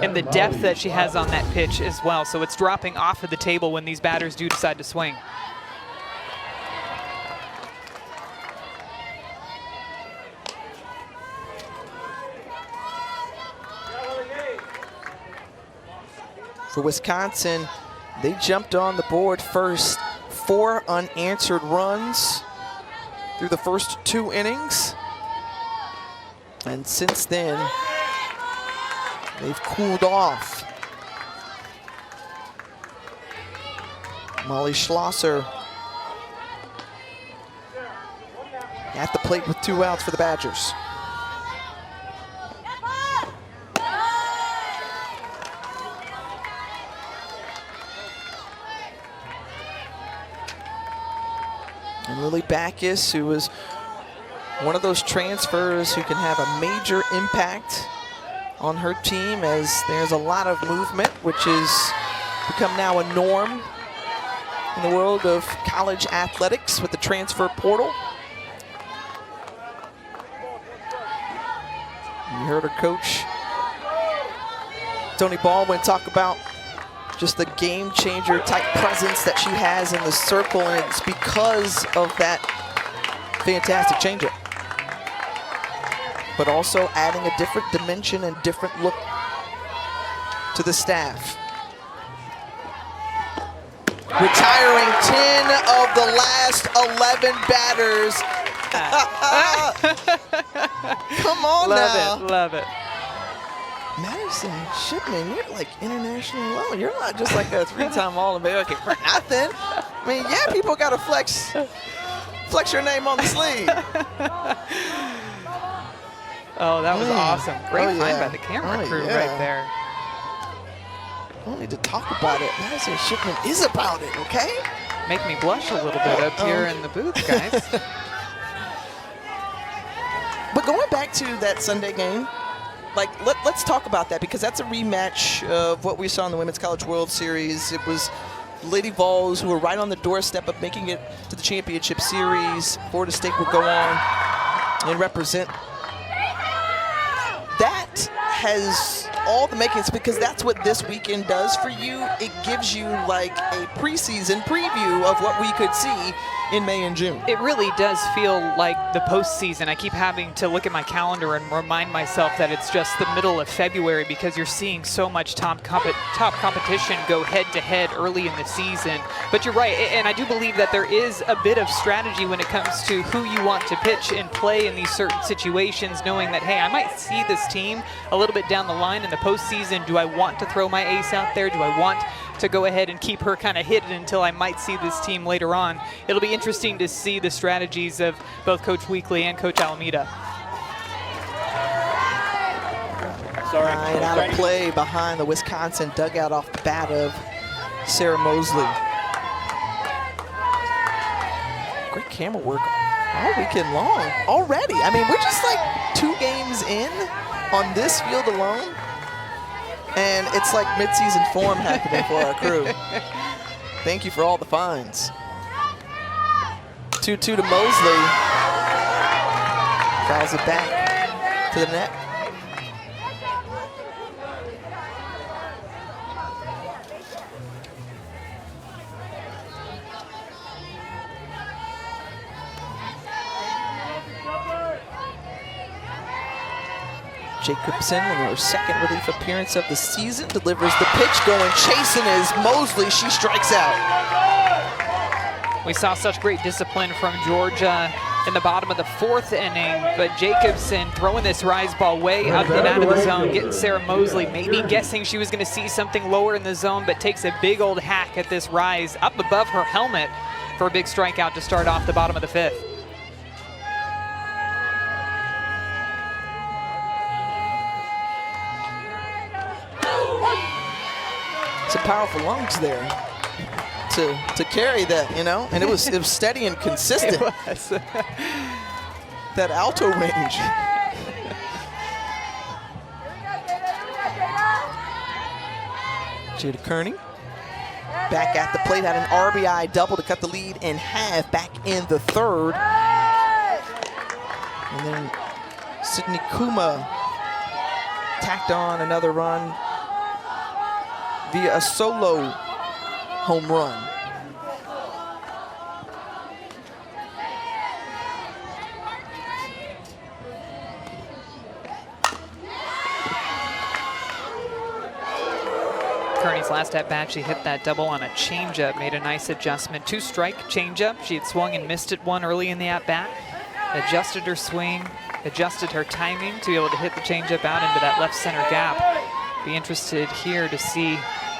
and the depth that she has on that pitch as well. So it's dropping off of the table when these batters do decide to swing. For Wisconsin, they jumped on the board first. 4 unanswered runs through the first 2 innings. And since then, they've cooled off. Molly Schlosser at the plate with 2 outs for the Badgers. And Lily Backus, who was one of those transfers who can have a major impact on her team, as there's a lot of movement, which has become now a norm in the world of college athletics with the transfer portal. You heard her coach, Tony Baldwin, talk about just the game changer type presence that she has in the circle, and it's because of that fantastic changeup. But also adding a different dimension and different look to the staff. Retiring 10 of the last 11 batters. Come on now. Love it, love it. Madison Shipman, you're like internationally low. You're not just like a 3-time All-American for nothing. I mean, yeah, people got to flex your name on the sleeve. Oh, that was awesome. Great Oh, find yeah. by the camera Oh, crew yeah. right there. Don't need to talk about it. Madison Shipman is about it, okay? Make me blush a little bit up here in the booth, guys. But going back to that Sunday game, like let's talk about that, because that's a rematch of what we saw in the Women's College World Series. It was Lady Vols who were right on the doorstep of making it to the championship series. Florida State would go on and represent. That has all the makings, because that's what this weekend does for you. It gives you like a preseason preview of what we could see in May and June. It really does feel like the postseason. I keep having to look at my calendar and remind myself that it's just the middle of February, because you're seeing so much top competition go head-to-head early in the season. But you're right, and I do believe that there is a bit of strategy when it comes to who you want to pitch and play in these certain situations, knowing that, hey, I might see this team a little bit down the line in the postseason. Do I want to throw my ace out there? Do I want to go ahead and keep her kind of hidden until I might see this team later on? It'll be interesting to see the strategies of both Coach Weekly and Coach Alameda. Right out of play behind the Wisconsin dugout off the bat of Sarah Mosley. Great camera work all weekend long already. I mean, we're just like 2 games in on this field alone, and it's like mid-season form happening for our crew. Thank you for all the fines. 2-2 to Mosley. Fouls it back to the net. Jacobson, in her second relief appearance of the season, delivers the pitch, going chasing is Mosley. She strikes out. We saw such great discipline from Georgia in the bottom of the 4th inning, but Jacobson throwing this rise ball way up and out of the zone, getting Sarah Mosley maybe guessing she was going to see something lower in the zone, but takes a big old hack at this rise up above her helmet for a big strikeout to start off the bottom of the 5th. Some powerful lungs there to carry that, you know, and it was steady and consistent. It was. That alto range. Jada Kearney back at the plate, had an RBI double to cut the lead in half back in the 3rd. And then Sydney Kuma tacked on another run via a solo home run. Kearney's last at-bat, she hit that double on a changeup, made a nice adjustment. 2-strike changeup. She had swung and missed it one early in the at-bat. Adjusted her swing, adjusted her timing to be able to hit the changeup out into that left center gap. Be interested here to see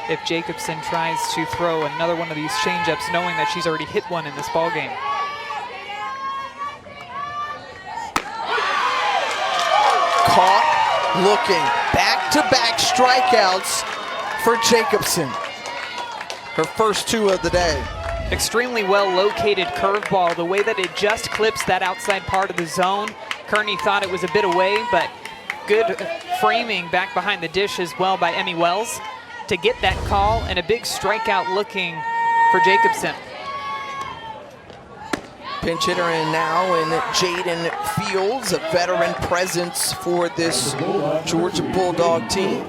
if Jacobson tries to throw another one of these changeups, knowing that she's already hit one in this ball game. Caught looking. Back-to-back strikeouts for Jacobson. Her first 2 of the day. Extremely well located curveball. The way that it just clips that outside part of the zone. Kearney thought it was a bit away, but good framing back behind the dish as well by Emmy Wells to get that call, and a big strikeout looking for Jacobson. Pinch hitter in now in Jaden Fields, a veteran presence for this Georgia Bulldog team.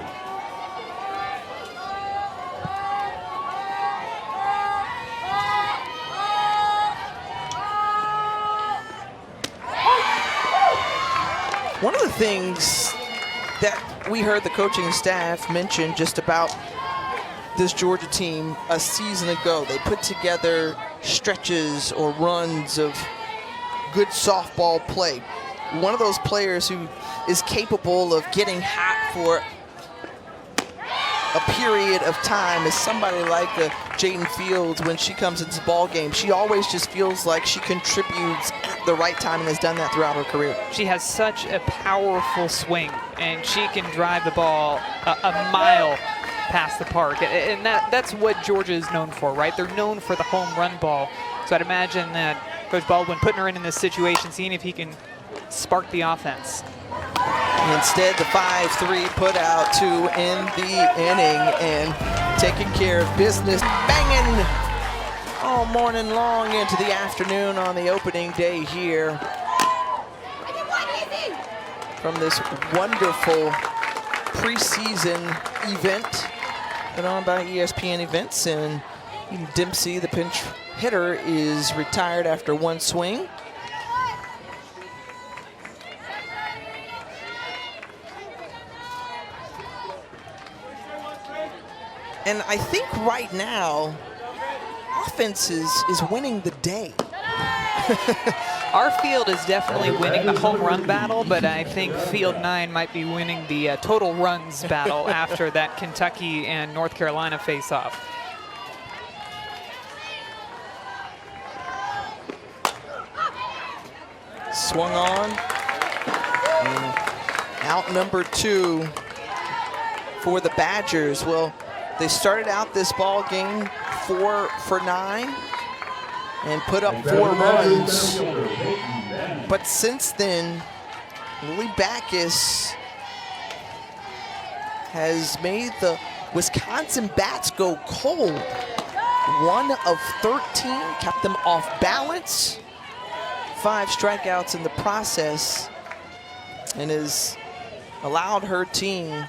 One of the things that we heard the coaching staff mention just about this Georgia team a season ago, they put together stretches or runs of good softball play. One of those players who is capable of getting hot for a period of time is somebody like Jaden Fields. When she comes into the ball game, she always just feels like she contributes at the right time and has done that throughout her career. She has such a powerful swing, and she can drive the ball a mile past the park, and that's what Georgia is known for, right? They're known for the home run ball. So I'd imagine that Coach Baldwin putting her in this situation, seeing if he can spark the offense. Instead, the 5-3 put out to end the inning, and taking care of business, banging all morning long into the afternoon on the opening day here from this wonderful preseason event put on by ESPN Events. And Dempsey, the pinch hitter, is retired after 1 swing. And I think right now, offense is winning the day. Our field is definitely winning the home run battle, but I think Field 9 might be winning the total runs battle after that Kentucky and North Carolina face-off. Swung on. And out number 2 for the Badgers. Well, they started out this ball game 4 for 9 and put up 4 runs. But since then, Lily Backus has made the Wisconsin bats go cold. 1 of 13, kept them off balance. 5 strikeouts in the process, and has allowed her team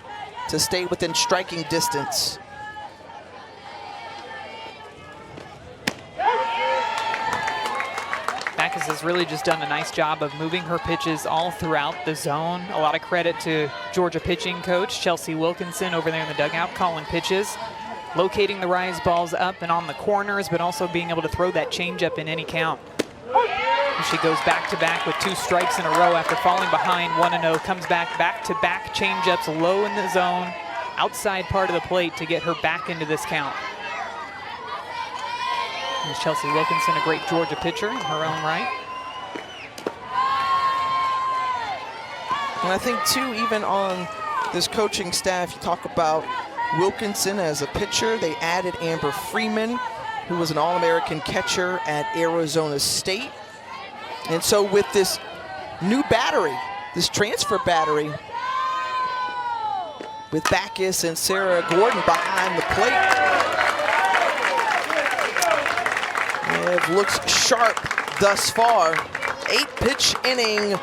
to stay within striking distance. Backus has really just done a nice job of moving her pitches all throughout the zone. A lot of credit to Georgia pitching coach Chelsea Wilkinson over there in the dugout calling pitches, locating the rise balls up and on the corners, but also being able to throw that changeup in any count. She goes back-to-back with 2 strikes in a row after falling behind 1-0, comes back-to-back changeups low in the zone, outside part of the plate to get her back into this count. There's Chelsea Wilkinson, a great Georgia pitcher in her own right. And I think, too, even on this coaching staff, you talk about Wilkinson as a pitcher. They added Amber Freeman, who was an All-American catcher at Arizona State. And so with this new battery, this transfer battery, with Backus and Sarah Gordon behind the plate, it looks sharp thus far. 8-pitch inning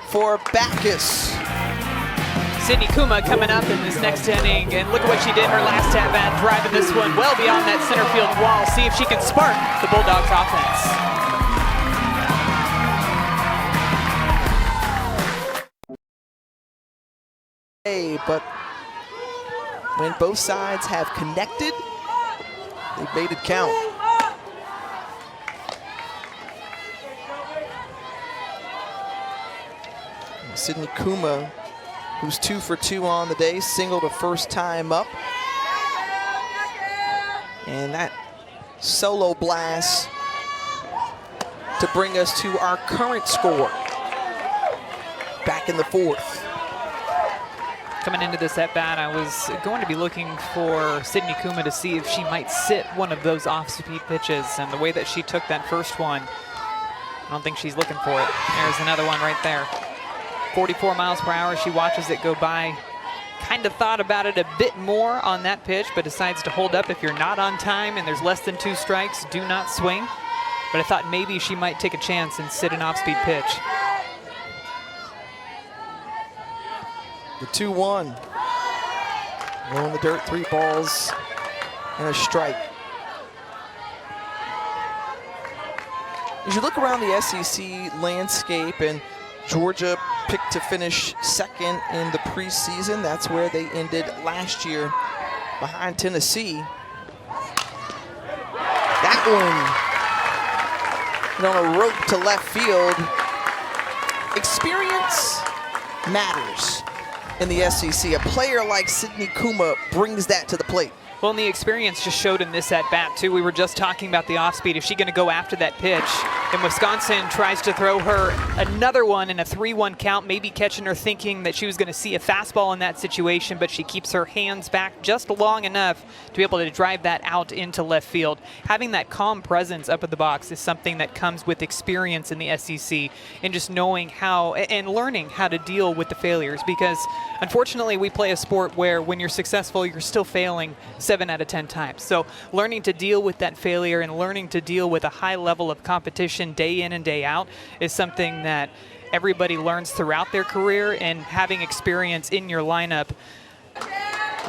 for Backus. Sydney Kuma coming up in this next inning, and look at what she did in her last at-bat, driving this one well beyond that center field wall. See if she can spark the Bulldogs offense. But when both sides have connected, they've made it count. Sydney Kuma, who's 2 for 2 on the day, singled a first time up. And that solo blast to bring us to our current score. Back in the 4th. Coming into this at-bat, I was going to be looking for Sydney Kuma to see if she might sit one of those off-speed pitches, and the way that she took that first one, I don't think she's looking for it. There's another one right there. 44 miles per hour, she watches it go by. Kind of thought about it a bit more on that pitch, but decides to hold up. If you're not on time and there's less than 2 strikes, do not swing. But I thought maybe she might take a chance and sit an off-speed pitch. The 2-1. Low in the dirt, 3 balls and a strike. As you look around the SEC landscape, and Georgia picked to finish 2nd in the preseason. That's where they ended last year, behind Tennessee. That one on a rope to left field. Experience matters in the SEC. A player like Sydney Kuma brings that to the plate. Well, and the experience just showed in this at-bat, too. We were just talking about the off-speed. Is she going to go after that pitch? And Wisconsin tries to throw her another one in a 3-1 count, maybe catching her thinking that she was going to see a fastball in that situation, but she keeps her hands back just long enough to be able to drive that out into left field. Having that calm presence up at the box is something that comes with experience in the SEC, and just knowing how and learning how to deal with the failures, because unfortunately we play a sport where when you're successful, you're still failing 7 out of 10 times. So learning to deal with that failure and learning to deal with a high level of competition day in and day out is something that everybody learns throughout their career, and having experience in your lineup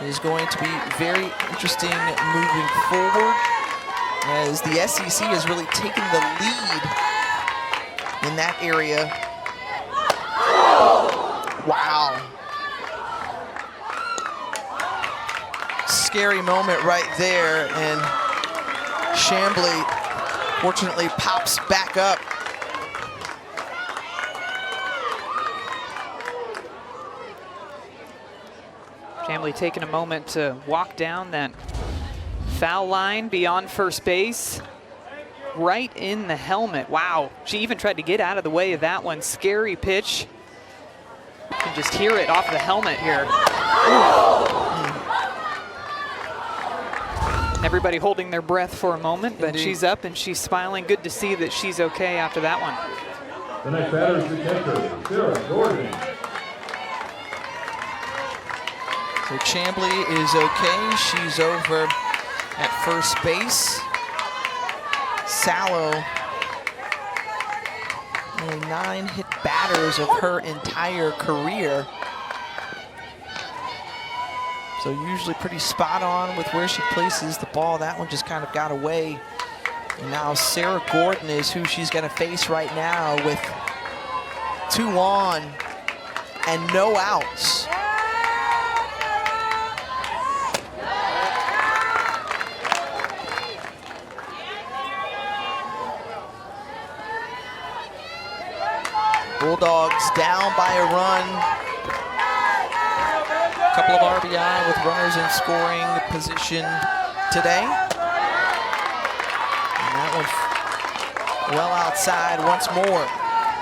is going to be very interesting moving forward, as the SEC has really taken the lead in that area. Wow. Scary moment right there, and Chambly fortunately pops back up. Chambly taking a moment to walk down that foul line beyond first base, right in the helmet. Wow, she even tried to get out of the way of that one. Scary pitch. You can just hear it off the helmet here. Everybody holding their breath for a moment, but she's up and she's smiling. Good to see that she's okay after that one. The next batter is the catcher, Sarah Gordon. So Chambly is okay. She's over at first base. Sallow, only 9 hit batters of her entire career. So usually pretty spot on with where she places the ball. That one just kind of got away. And now Sarah Gordon is who she's going to face right now, with 2 on and no outs. Bulldogs down by a run. Couple of RBI with runners in scoring position today. And that one well outside once more.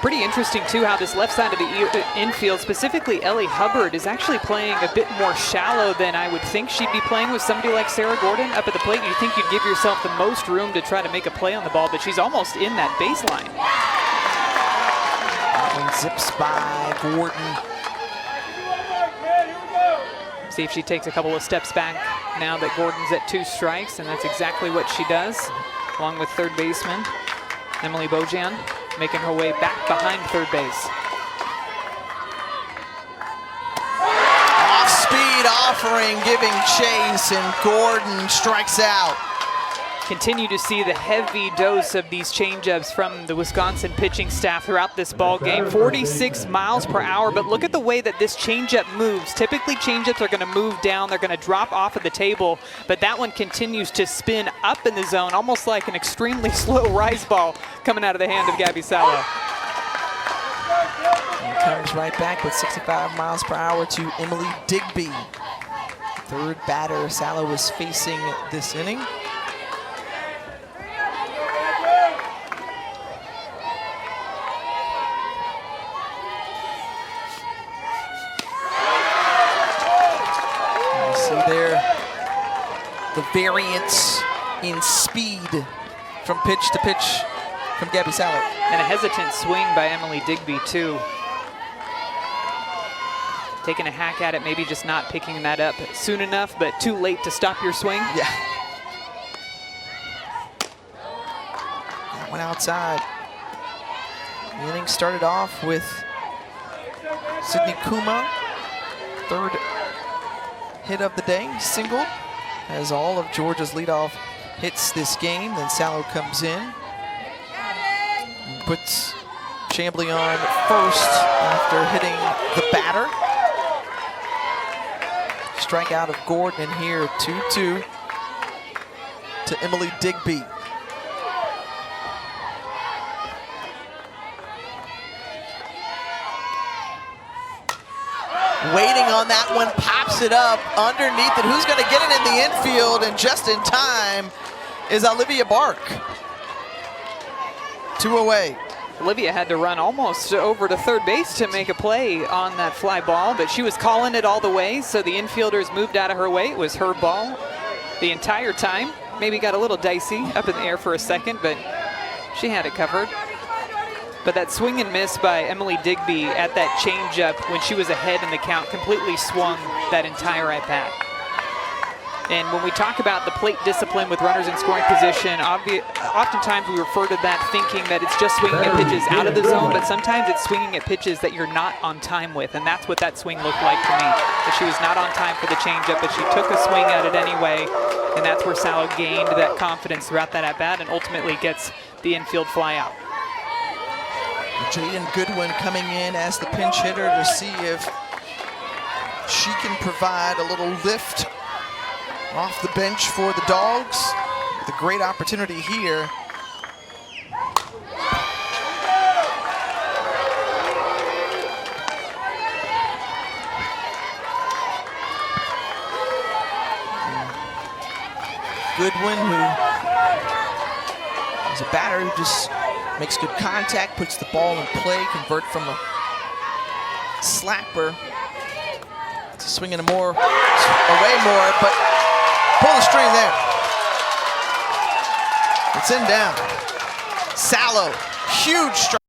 Pretty interesting, too, how this left side of the infield, specifically Ellie Hubbard, is actually playing a bit more shallow than I would think she'd be playing with somebody like Sarah Gordon up at the plate. You'd think you'd give yourself the most room to try to make a play on the ball, but she's almost in that baseline. That one zips by Gordon. See if she takes a couple of steps back now that Gordon's at 2 strikes, and that's exactly what she does, along with third baseman Emily Bojan, making her way back behind third base. Off-speed offering, giving chase, and Gordon strikes out. Continue to see the heavy dose of these changeups from the Wisconsin pitching staff throughout this ball game. 46 miles per hour, but look at the way that this changeup moves. Typically, changeups are going to move down. They're going to drop off of the table, but that one continues to spin up in the zone, almost like an extremely slow rise ball coming out of the hand of Gabby Salo. And comes right back with 65 miles per hour to Emily Digby. Third batter Salo was facing this inning. The variance in speed from pitch to pitch from Gabby Salo. And a hesitant swing by Emily Digby, too. Taking a hack at it, maybe just not picking that up soon enough, but too late to stop your swing. Yeah. That one outside. The inning started off with Sydney Kuma, third hit of the day, singled. As all of Georgia's leadoff hits this game, then Salo comes in and puts Chambly on first after hitting the batter. Strikeout of Gordon, and here 2-2 to Emily Digby. Waiting on that one, pops it up underneath it. Who's going to get it in the infield? And just in time is Olivia Bark. 2 away. Olivia had to run almost over to third base to make a play on that fly ball, but she was calling it all the way, so the infielders moved out of her way. It was her ball the entire time. Maybe got a little dicey up in the air for a second, but she had it covered. But that swing and miss by Emily Digby at that changeup when she was ahead in the count completely swung that entire at-bat. And when we talk about the plate discipline with runners in scoring position, oftentimes we refer to that thinking that it's just swinging at pitches out of the zone, but sometimes it's swinging at pitches that you're not on time with, and that's what that swing looked like to me. That she was not on time for the changeup, but she took a swing at it anyway, and that's where Salo gained that confidence throughout that at-bat and ultimately gets the infield fly out. Jaden Goodwin coming in as the pinch hitter to see if she can provide a little lift off the bench for the Dogs. With a great opportunity here. Goodwin, who is a batter who just makes good contact, puts the ball in play, convert from a slapper to swinging away more, but pull the string there. It's in down. Salo, huge strike.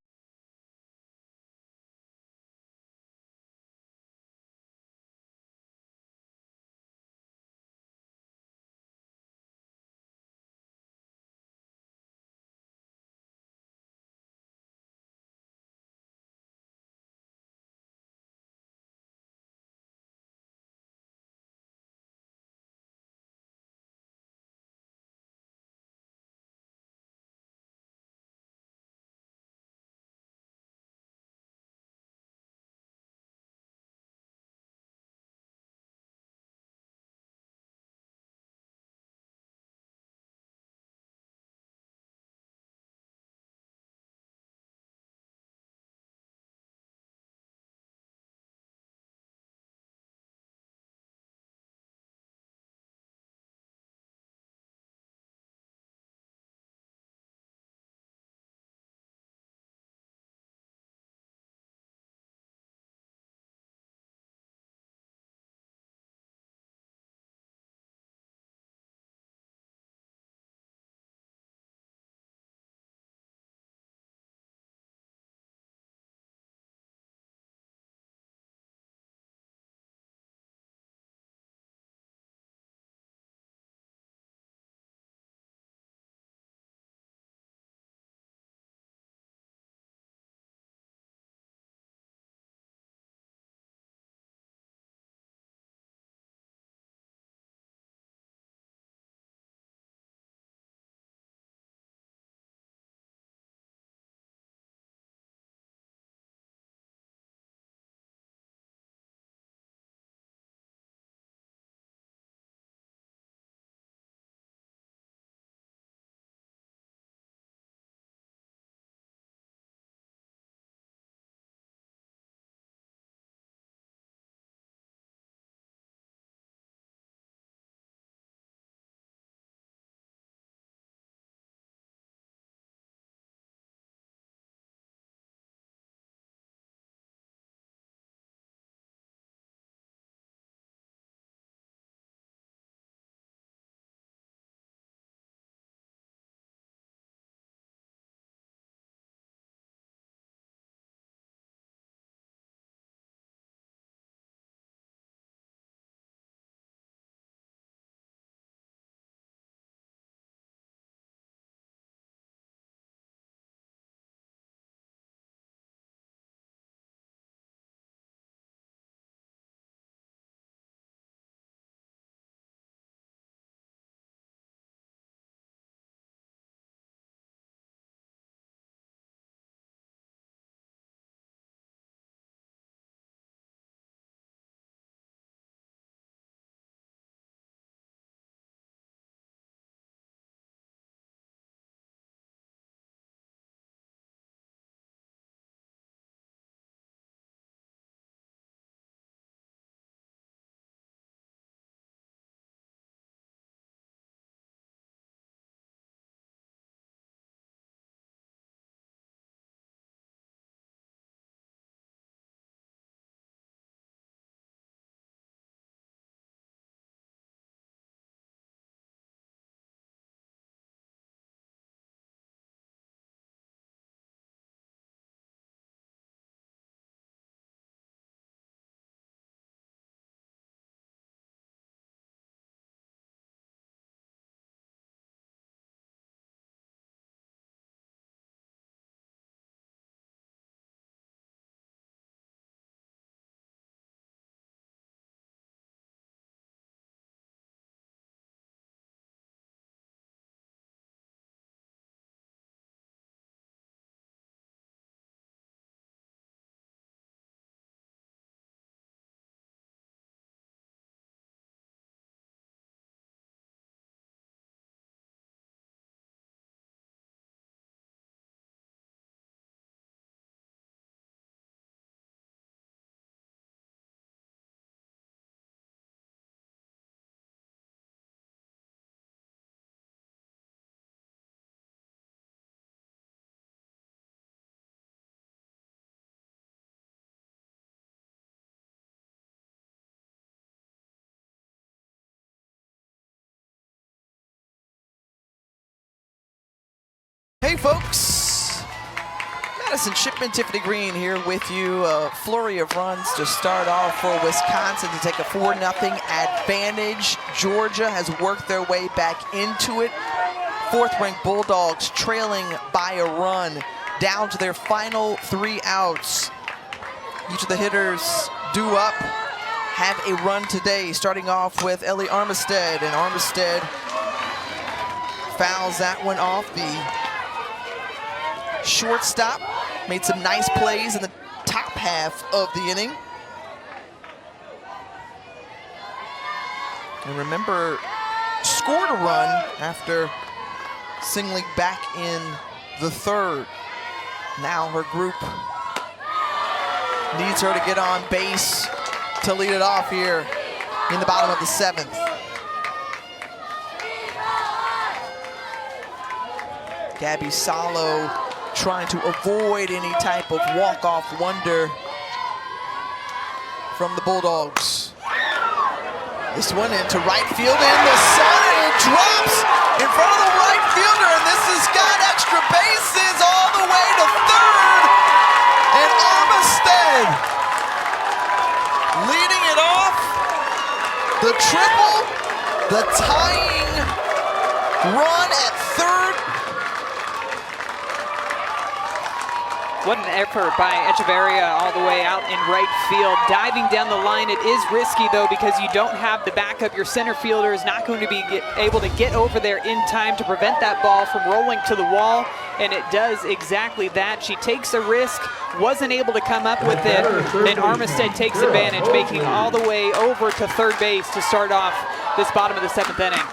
Howdy, folks. Madison Shipman, Tiffany Green here with you. A flurry of runs to start off for Wisconsin to take a 4-0 advantage. Georgia has worked their way back into it. Fourth-ranked Bulldogs trailing by a run down to their final 3 outs. Each of the hitters due up have a run today, starting off with Ellie Armistead, and Armistead fouls that one off. The shortstop made some nice plays in the top half of the inning. And remember, scored a run after singling back in the third. Now her group needs her to get on base to lead it off here in the bottom of the 7th. Gabby Salo trying to avoid any type of walk-off wonder from the Bulldogs. This one into right field in the sun, and it drops in front of the right fielder, and this has got extra bases all the way to third, and Armistead leading it off. The triple, the tying run at third. What an effort by Echeverria all the way out in right field. Diving down the line, it is risky though because you don't have the backup. Your center fielder is not going to be able to get over there in time to prevent that ball from rolling to the wall, and it does exactly that. She takes a risk, wasn't able to come up with it, and Armistead takes advantage, making all the way over to third base to start off this bottom of the 7th inning.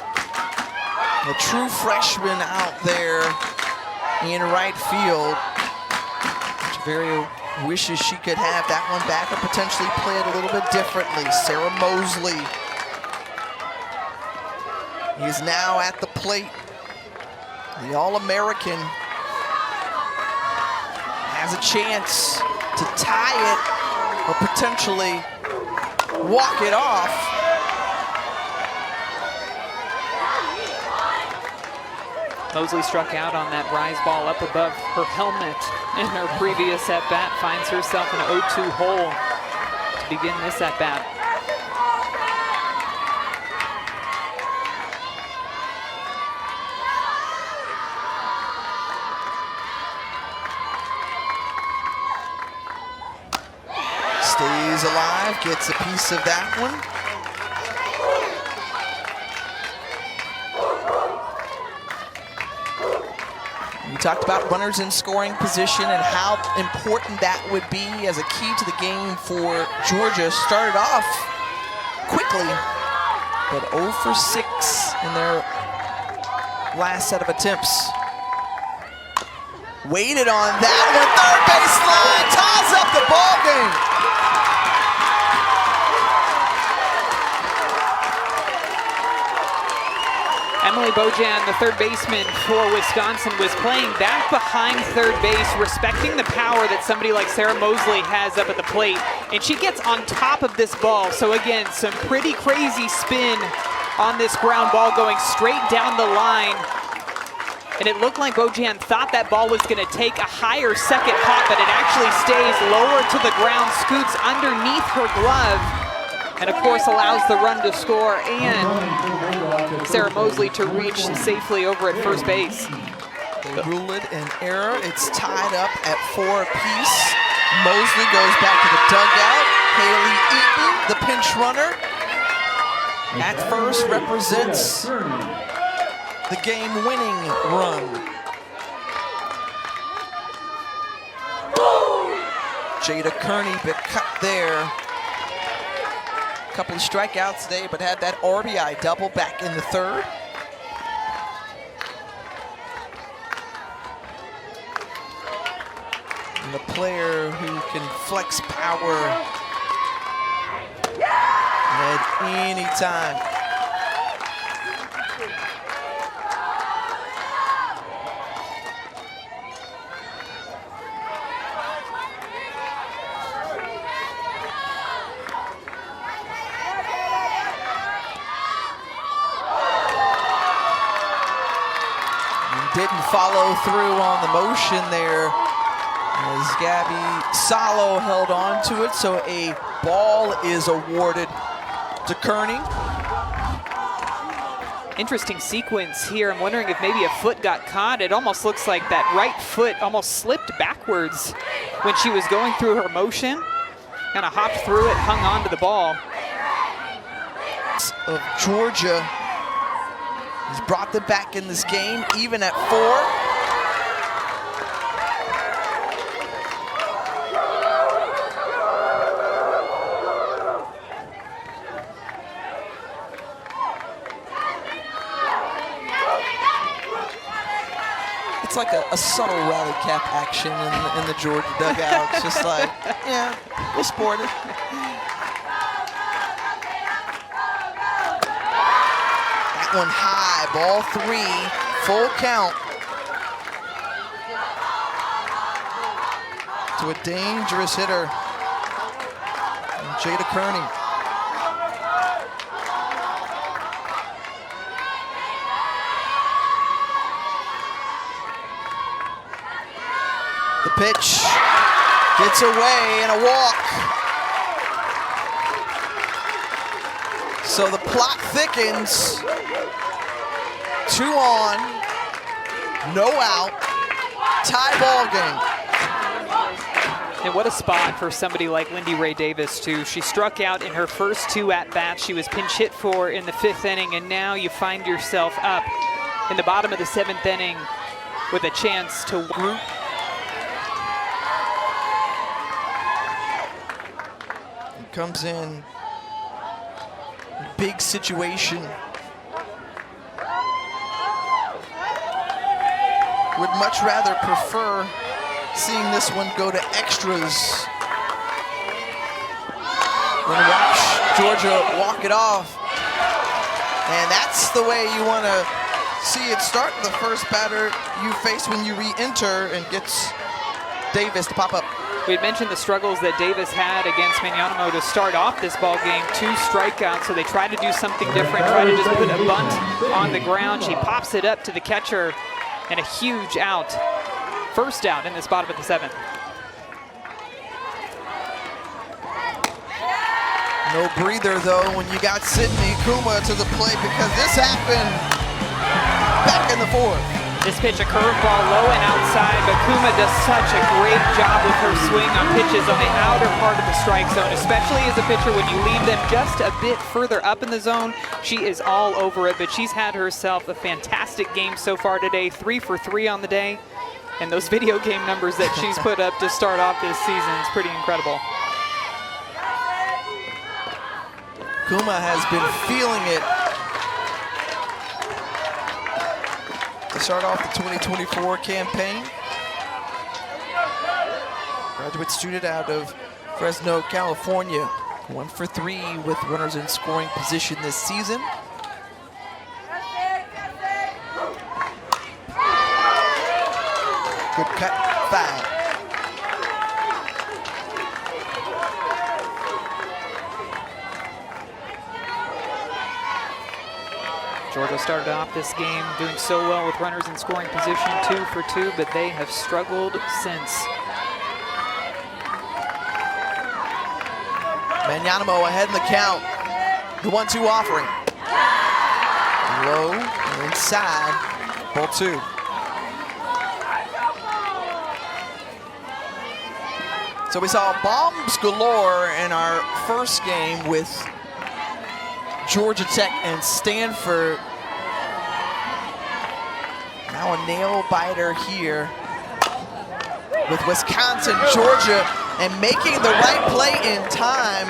The true freshman out there in right field. Echeverria wishes she could have that one back or potentially play it a little bit differently. Sarah Mosley is now at the plate. The All-American has a chance to tie it or potentially walk it off. Mosley struck out on that rise ball up above her helmet in her previous at-bat. Finds herself in an 0-2 hole to begin this at-bat. Stays alive, gets a piece of that one. We talked about runners in scoring position and how important that would be as a key to the game for Georgia. Started off quickly, but 0 for 6 in their last set of attempts. Waited on that one, third baseline, ties up the ball game. Emily Bojan, the third baseman for Wisconsin, was playing back behind third base, respecting the power that somebody like Sarah Mosley has up at the plate. And she gets on top of this ball. So again, some pretty crazy spin on this ground ball going straight down the line. And it looked like Bojan thought that ball was going to take a higher second hop, but it actually stays lower to the ground, scoots underneath her glove, and of course allows the run to score and Sarah Mosley to reach safely over at first base. They rule it an error. It's tied up at 4 apiece. Mosley goes back to the dugout. Haley Eaton, the pinch runner, at first represents the game-winning run. Jada Kearney, but cut there. Couple of strikeouts today, but had that RBI double back in the third. And the player who can flex power at any time. didn't follow through on the motion there as Gabby Salo held on to it, so a ball is awarded to Kearney. Interesting sequence here. I'm wondering if maybe a foot got caught. It almost looks like that right foot almost slipped backwards when she was going through her motion. Kind of hopped through it, hung on to the ball. Of Georgia has brought them back in this game, even at 4. It's like a subtle rally cap action in the Georgia dugout. It's just like, yeah, we'll sport it. That one high, ball 3, full count. To a dangerous hitter, Jada Kearney. The pitch gets away and a walk. So the plot thickens. 2 on, no out, tie ball game. And what a spot for somebody like Lindy Ray Davis, too. She struck out in her first 2 at-bats. She was pinch hit for in the 5th inning, and now you find yourself up in the bottom of the 7th inning with a chance to group. Comes in, big situation. Would much rather prefer seeing this one go to extras than watch Georgia walk it off. And that's the way you want to see it start. The first batter you face when you re-enter and gets Davis to pop up. We had mentioned the struggles that Davis had against Magnanimo to start off this ball game. 2 strikeouts, so they try to do something different, try to just put a bunt on the ground. She pops it up to the catcher, and a huge out. First out in this bottom of the 7th. No breather, though, when you got Sydney Kuma to the plate, because this happened back in the 4th. This pitch, a curveball low and outside, but Kuma does such a great job with her swing on pitches on the outer part of the strike zone, especially as a pitcher when you leave them just a bit further up in the zone. She is all over it, but she's had herself a fantastic game so far today, 3 for 3 on the day. And those video game numbers that she's put up to start off this season is pretty incredible. Kuma has been feeling it to start off the 2024 campaign. Graduate student out of Fresno, California. 1 for 3 with runners in scoring position this season. Good cut, foul. Georgia started off this game doing so well with runners in scoring position, 2 for 2, but they have struggled since. Magnanimo ahead in the count. The 1-2 offering. Low, inside, ball 2. So we saw bombs galore in our first game with Georgia Tech and Stanford. Now a nail biter here with Wisconsin, Georgia, and making the right play in time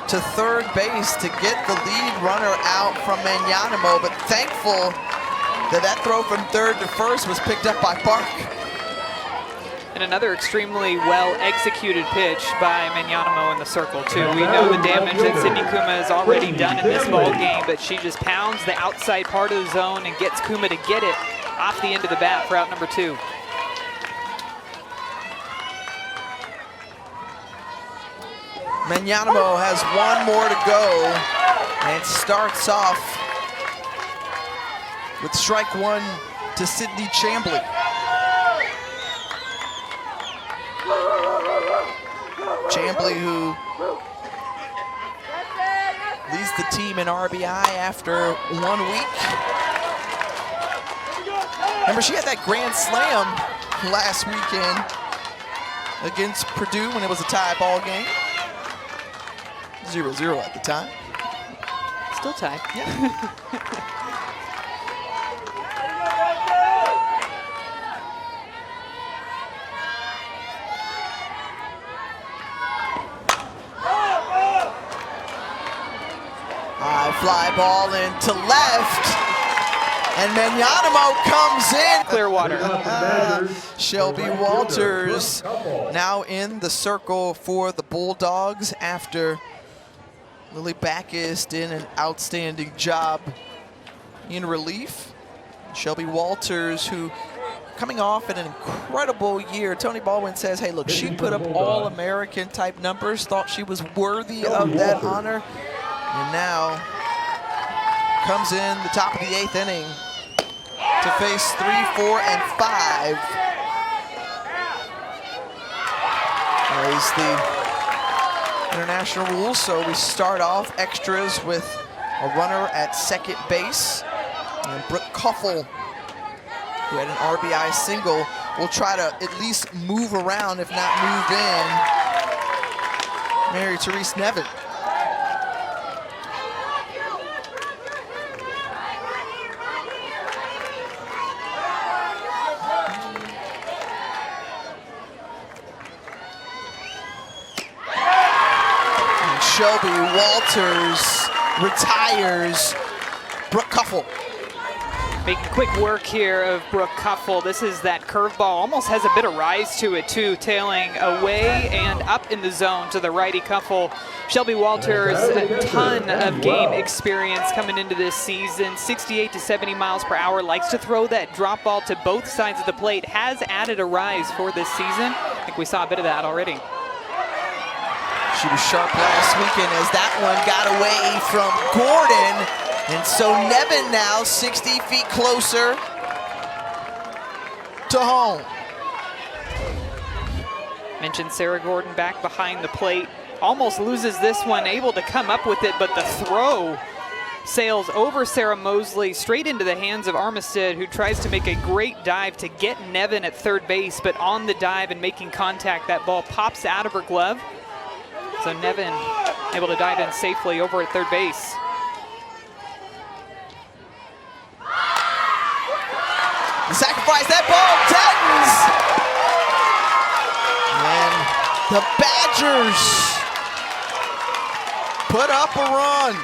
to third base to get the lead runner out from Magnanimo, but thankful that that throw from third to first was picked up by Park. And another extremely well-executed pitch by Magnanimo in the circle, too. We know the damage that Sydney Kuma has already done in this ball game, but she just pounds the outside part of the zone and gets Kuma to get it off the end of the bat for out number 2. Magnanimo has 1 more to go and starts off with strike 1 to Sydney Chambly. Chambly, who leads the team in RBI after 1 week. Remember, she had that grand slam last weekend against Purdue when it was a tie ball game. 0-0 at the time. Still tied. Yeah. High fly ball into left, and Magnanimo comes in. Clearwater. Shelby Walters now in the circle for the Bulldogs after Lily Backus did an outstanding job in relief. Shelby Walters, who coming off an incredible year. Tony Baldwin says, hey, look, she put up All-American type numbers, thought she was worthy of that honor, and now comes in the top of the 8th inning to face 3, 4, and 5. As the international rules, so we start off extras with a runner at second base. And Brooke Kuffel, who had an RBI single, will try to at least move around, if not move in, Mary Therese Nevin. Shelby Walters retires Brooke Kuffel. Making quick work here of Brooke Kuffel. This is that curveball. Almost has a bit of rise to it, too, tailing away and up in the zone to the righty Kuffel. Shelby Walters, a ton of game experience coming into this season. 68 to 70 miles per hour. Likes to throw that drop ball to both sides of the plate. Has added a rise for this season. I think we saw a bit of that already. She was sharp last weekend as that one got away from Gordon. And so Nevin now 60 feet closer to home. Mentioned Sarah Gordon back behind the plate. Almost loses this one, able to come up with it, but the throw sails over Sarah Mosley straight into the hands of Armistead, who tries to make a great dive to get Nevin at third base, but on the dive and making contact, that ball pops out of her glove. So Nevin able to dive in safely over at third base. The sacrifice, that ball deadens. And the Badgers put up a run.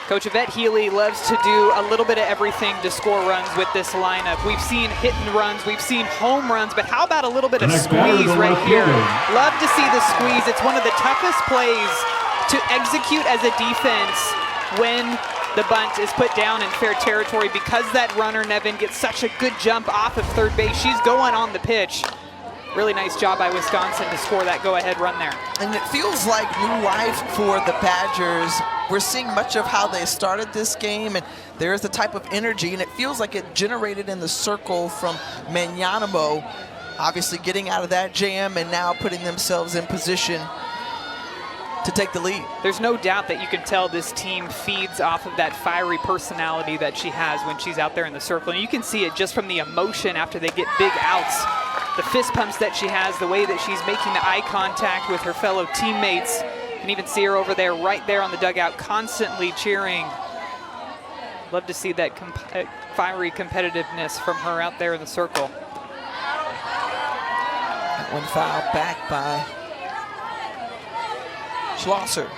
Coach Yvette Healy loves to do a little bit of everything to score runs with this lineup. We've seen hit and runs, we've seen home runs, but how about a little bit of squeeze right here? Love to see the squeeze. It's one of the toughest plays to execute as a defense when the bunt is put down in fair territory, because that runner, Nevin, gets such a good jump off of third base. She's going on the pitch. Really nice job by Wisconsin to score that go-ahead run there. And it feels like new life for the Badgers. We're seeing much of how they started this game, and there's the type of energy, and it feels like it generated in the circle from Magnanimo, obviously getting out of that jam and now putting themselves in position to take the lead. There's no doubt that you can tell this team feeds off of that fiery personality that she has when she's out there in the circle. And you can see it just from the emotion after they get big outs. The fist pumps that she has, the way that she's making the eye contact with her fellow teammates. You can even see her over there, right there on the dugout, constantly cheering. Love to see that fiery competitiveness from her out there in the circle. That one fouled back by Schlosser.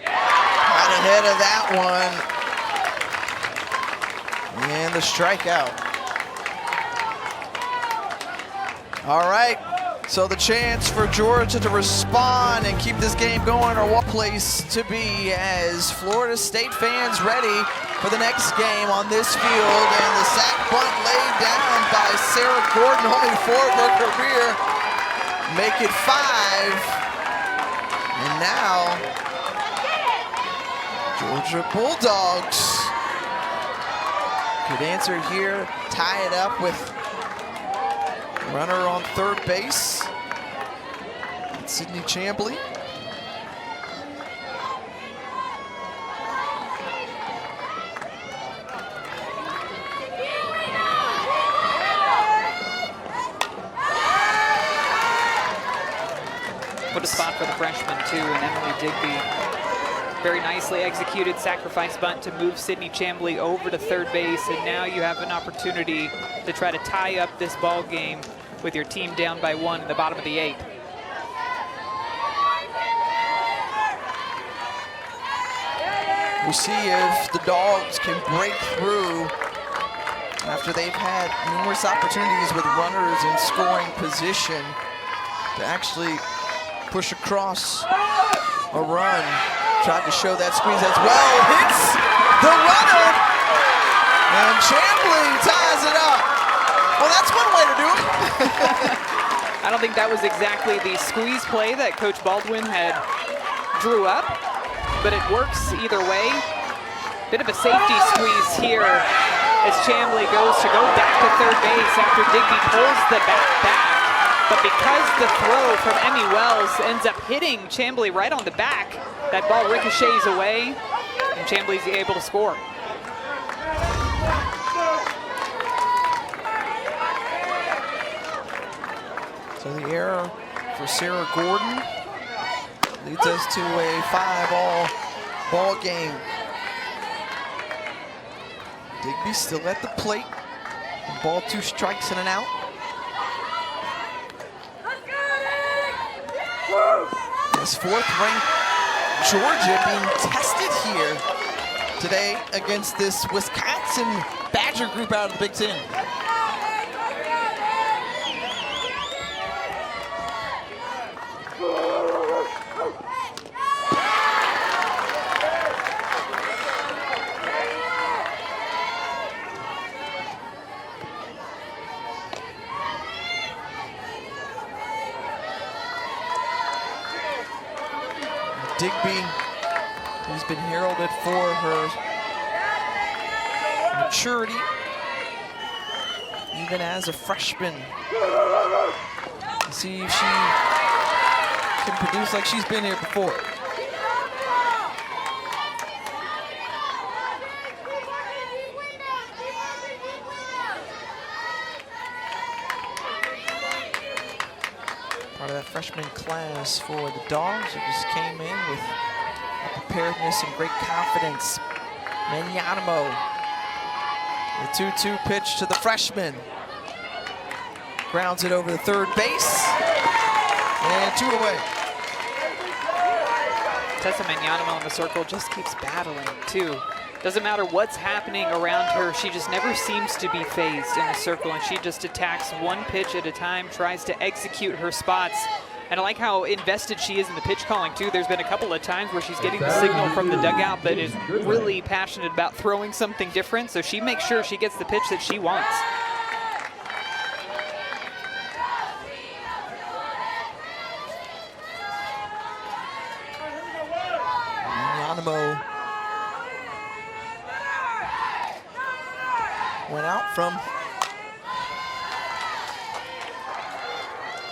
Got ahead of that one. And the strikeout. All right. So the chance for Georgia to respond and keep this game going, or what place to be as Florida State fans ready for the next game on this field, and the sack bunt laid down by Sarah Gordon, only 4 of her career, make it 5. And now, Georgia Bulldogs could answer here, tie it up with runner on third base, Sydney Chambly. What a spot for the freshman, too, and Emily Digby. Very nicely executed sacrifice bunt to move Sydney Chambly over to third base, and now you have an opportunity to try to tie up this ball game with your team down by 1 in the bottom of the 8th. We'll see if the Dogs can break through after they've had numerous opportunities with runners in scoring position to actually push across a run. Tried to show that squeeze as well. Hits the runner, and Chambly ties it up. Well, that's one way to do it. I don't think that was exactly the squeeze play that Coach Baldwin had drew up, but it works either way. Bit of a safety squeeze here as Chambly goes to go back to third base after Digby pulls the bat back. But because the throw from Emmy Wells ends up hitting Chambly right on the back, that ball ricochets away, and Chambly's able to score. So the error for Sarah Gordon leads us to a 5-all ball game. Digby still at the plate. Ball 2 strikes and an out. This 4th-ranked Georgia being tested here today against this Wisconsin Badger group out of the Big Ten. Digby, who's been heralded for her maturity, even as a freshman. Let's see if she can produce like she's been here before. Part of that freshman class for the Dogs, who just came in with preparedness and great confidence. Manyanamo, the 2-2 pitch to the freshman. Grounds it over the third base, and 2 away. Tessa Manyanamo in the circle just keeps battling, too. Doesn't matter what's happening around her, she just never seems to be phased in the circle, and she just attacks one pitch at a time, tries to execute her spots. And I like how invested she is in the pitch calling, too. There's been a couple of times where she's getting the signal from the dugout, but is really passionate about throwing something different, so she makes sure she gets the pitch that she wants. Manyanamo went out from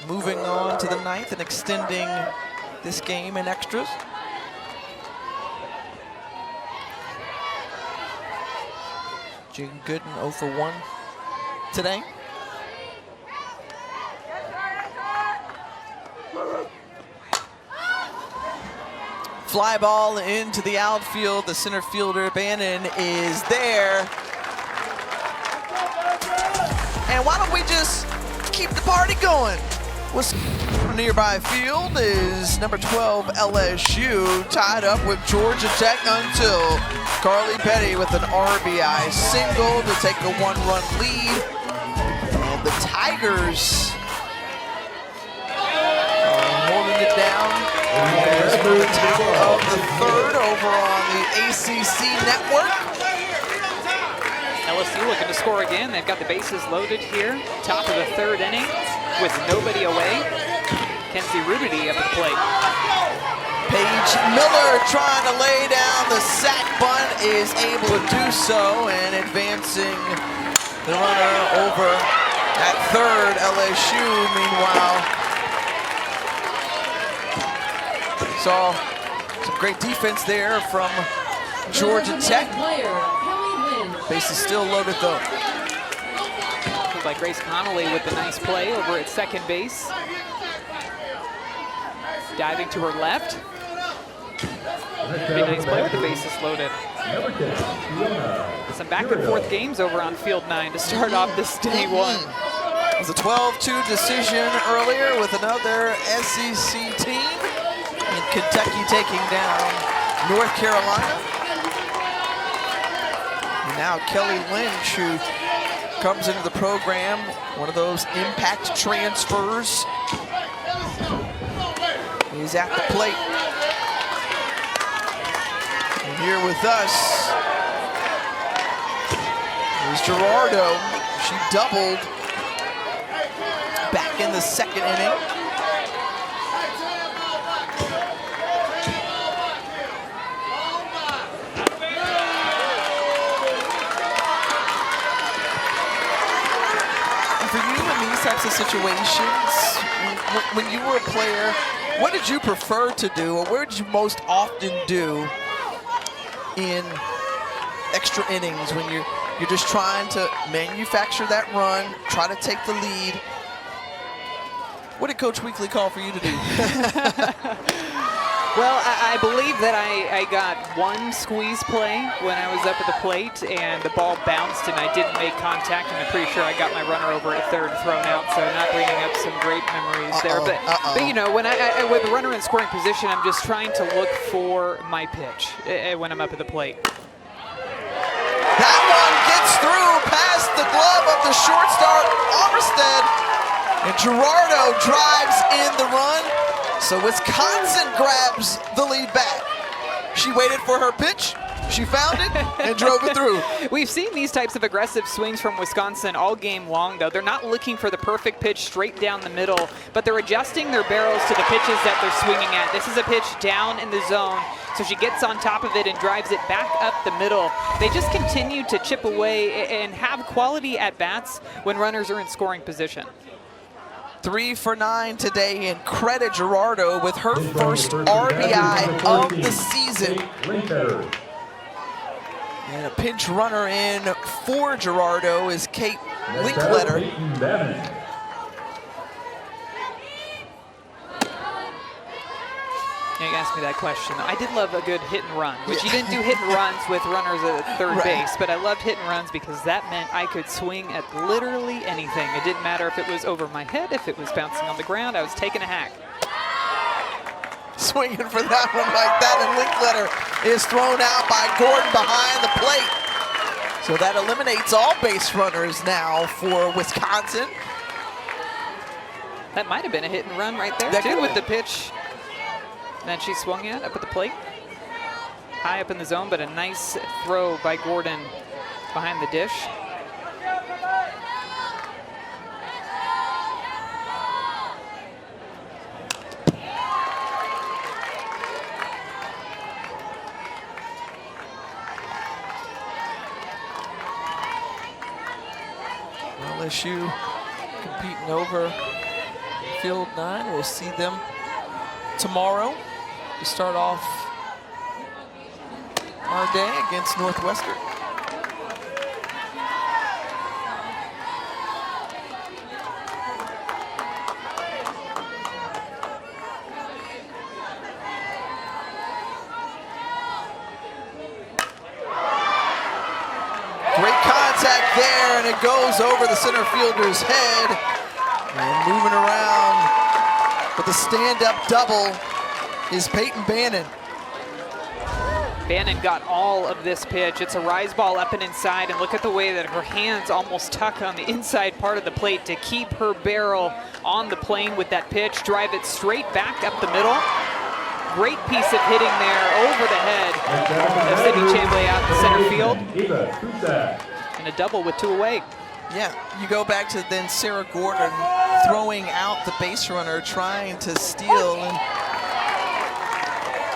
moving on to the 9th and extending this game in extras. Jane Gooden 0 for 1 today. Fly ball into the outfield. The center fielder, Bannon, is there. And why don't we just keep the party going? What's a nearby field is number 12 LSU, tied up with Georgia Tech until Carly Petty with an RBI single to take a 1-run lead. And the Tigers are holding it down. There's the top of the 3rd over on the ACC network. LSU looking to score again. They've got the bases loaded here. Top of the third inning with nobody away. Kenzie Rudity up at the plate. Paige Miller trying to lay down the sack bunt, is able to do so, and advancing the runner over at third. LSU, meanwhile, saw some great defense there from Georgia Tech. Base is still loaded though. By Grace Connolly with the nice play over at second base. Diving to her left. Pretty nice play with the bases loaded. Some back and forth games over on Field 9 to start off this day one. It was a 12-2 decision earlier with another SEC team. And Kentucky taking down North Carolina. And now Kelly Lynch, who comes into the program, one of those impact transfers, is at the plate. And here with us is Gerardo. She doubled back in the second inning. And for you in these types of situations, when you were a player, what did you prefer to do, or where did you most often do in extra innings when you're just trying to manufacture that run, try to take the lead? What did Coach Weekly call for you to do? Well, I believe that I got one squeeze play when I was up at the plate, and the ball bounced and I didn't make contact, and I'm pretty sure I got my runner over at third thrown out, so not bringing up some great memories there. But you know, when I with the runner in scoring position, I'm just trying to look for my pitch when I'm up at the plate. That one gets through past the glove of the shortstop, Armstead, and Gerardo drives in the run. So Wisconsin grabs the lead back. She waited for her pitch, she found it, and drove it through. We've seen these types of aggressive swings from Wisconsin all game long, though. They're not looking for the perfect pitch straight down the middle, but they're adjusting their barrels to the pitches that they're swinging at. This is a pitch down in the zone, so she gets on top of it and drives it back up the middle. They just continue to chip away and have quality at-bats when runners are in scoring position. 3 for 9 today, and credit Gerardo with her first RBI of the season. And a pinch runner in for Gerardo is Kate Linkletter. You asked me that question. I did love a good hit and run, which you didn't do hit and runs with runners at third base, but I loved hit and runs because that meant I could swing at literally anything. It didn't matter if it was over my head, if it was bouncing on the ground, I was taking a hack. Swinging for that one like that, and Linkletter is thrown out by Gordon behind the plate. So that eliminates all base runners now for Wisconsin. That might have been a hit and run right there, too, with the pitch that she swung at up at the plate. High up in the zone, but a nice throw by Gordon behind the dish. LSU competing over Field 9. We'll see them tomorrow to start off our day against Northwestern. Great contact there, and it goes over the center fielder's head. And moving around with a stand-up double is Peyton Bannon. Bannon got all of this pitch. It's a rise ball up and inside, and look at the way that her hands almost tuck on the inside part of the plate to keep her barrel on the plane with that pitch, drive it straight back up the middle. Great piece of hitting there over the head of Sydney Chamblay out in center field. And a double with 2 away. Yeah, you go back to then Sarah Gordon throwing out the base runner, trying to steal, and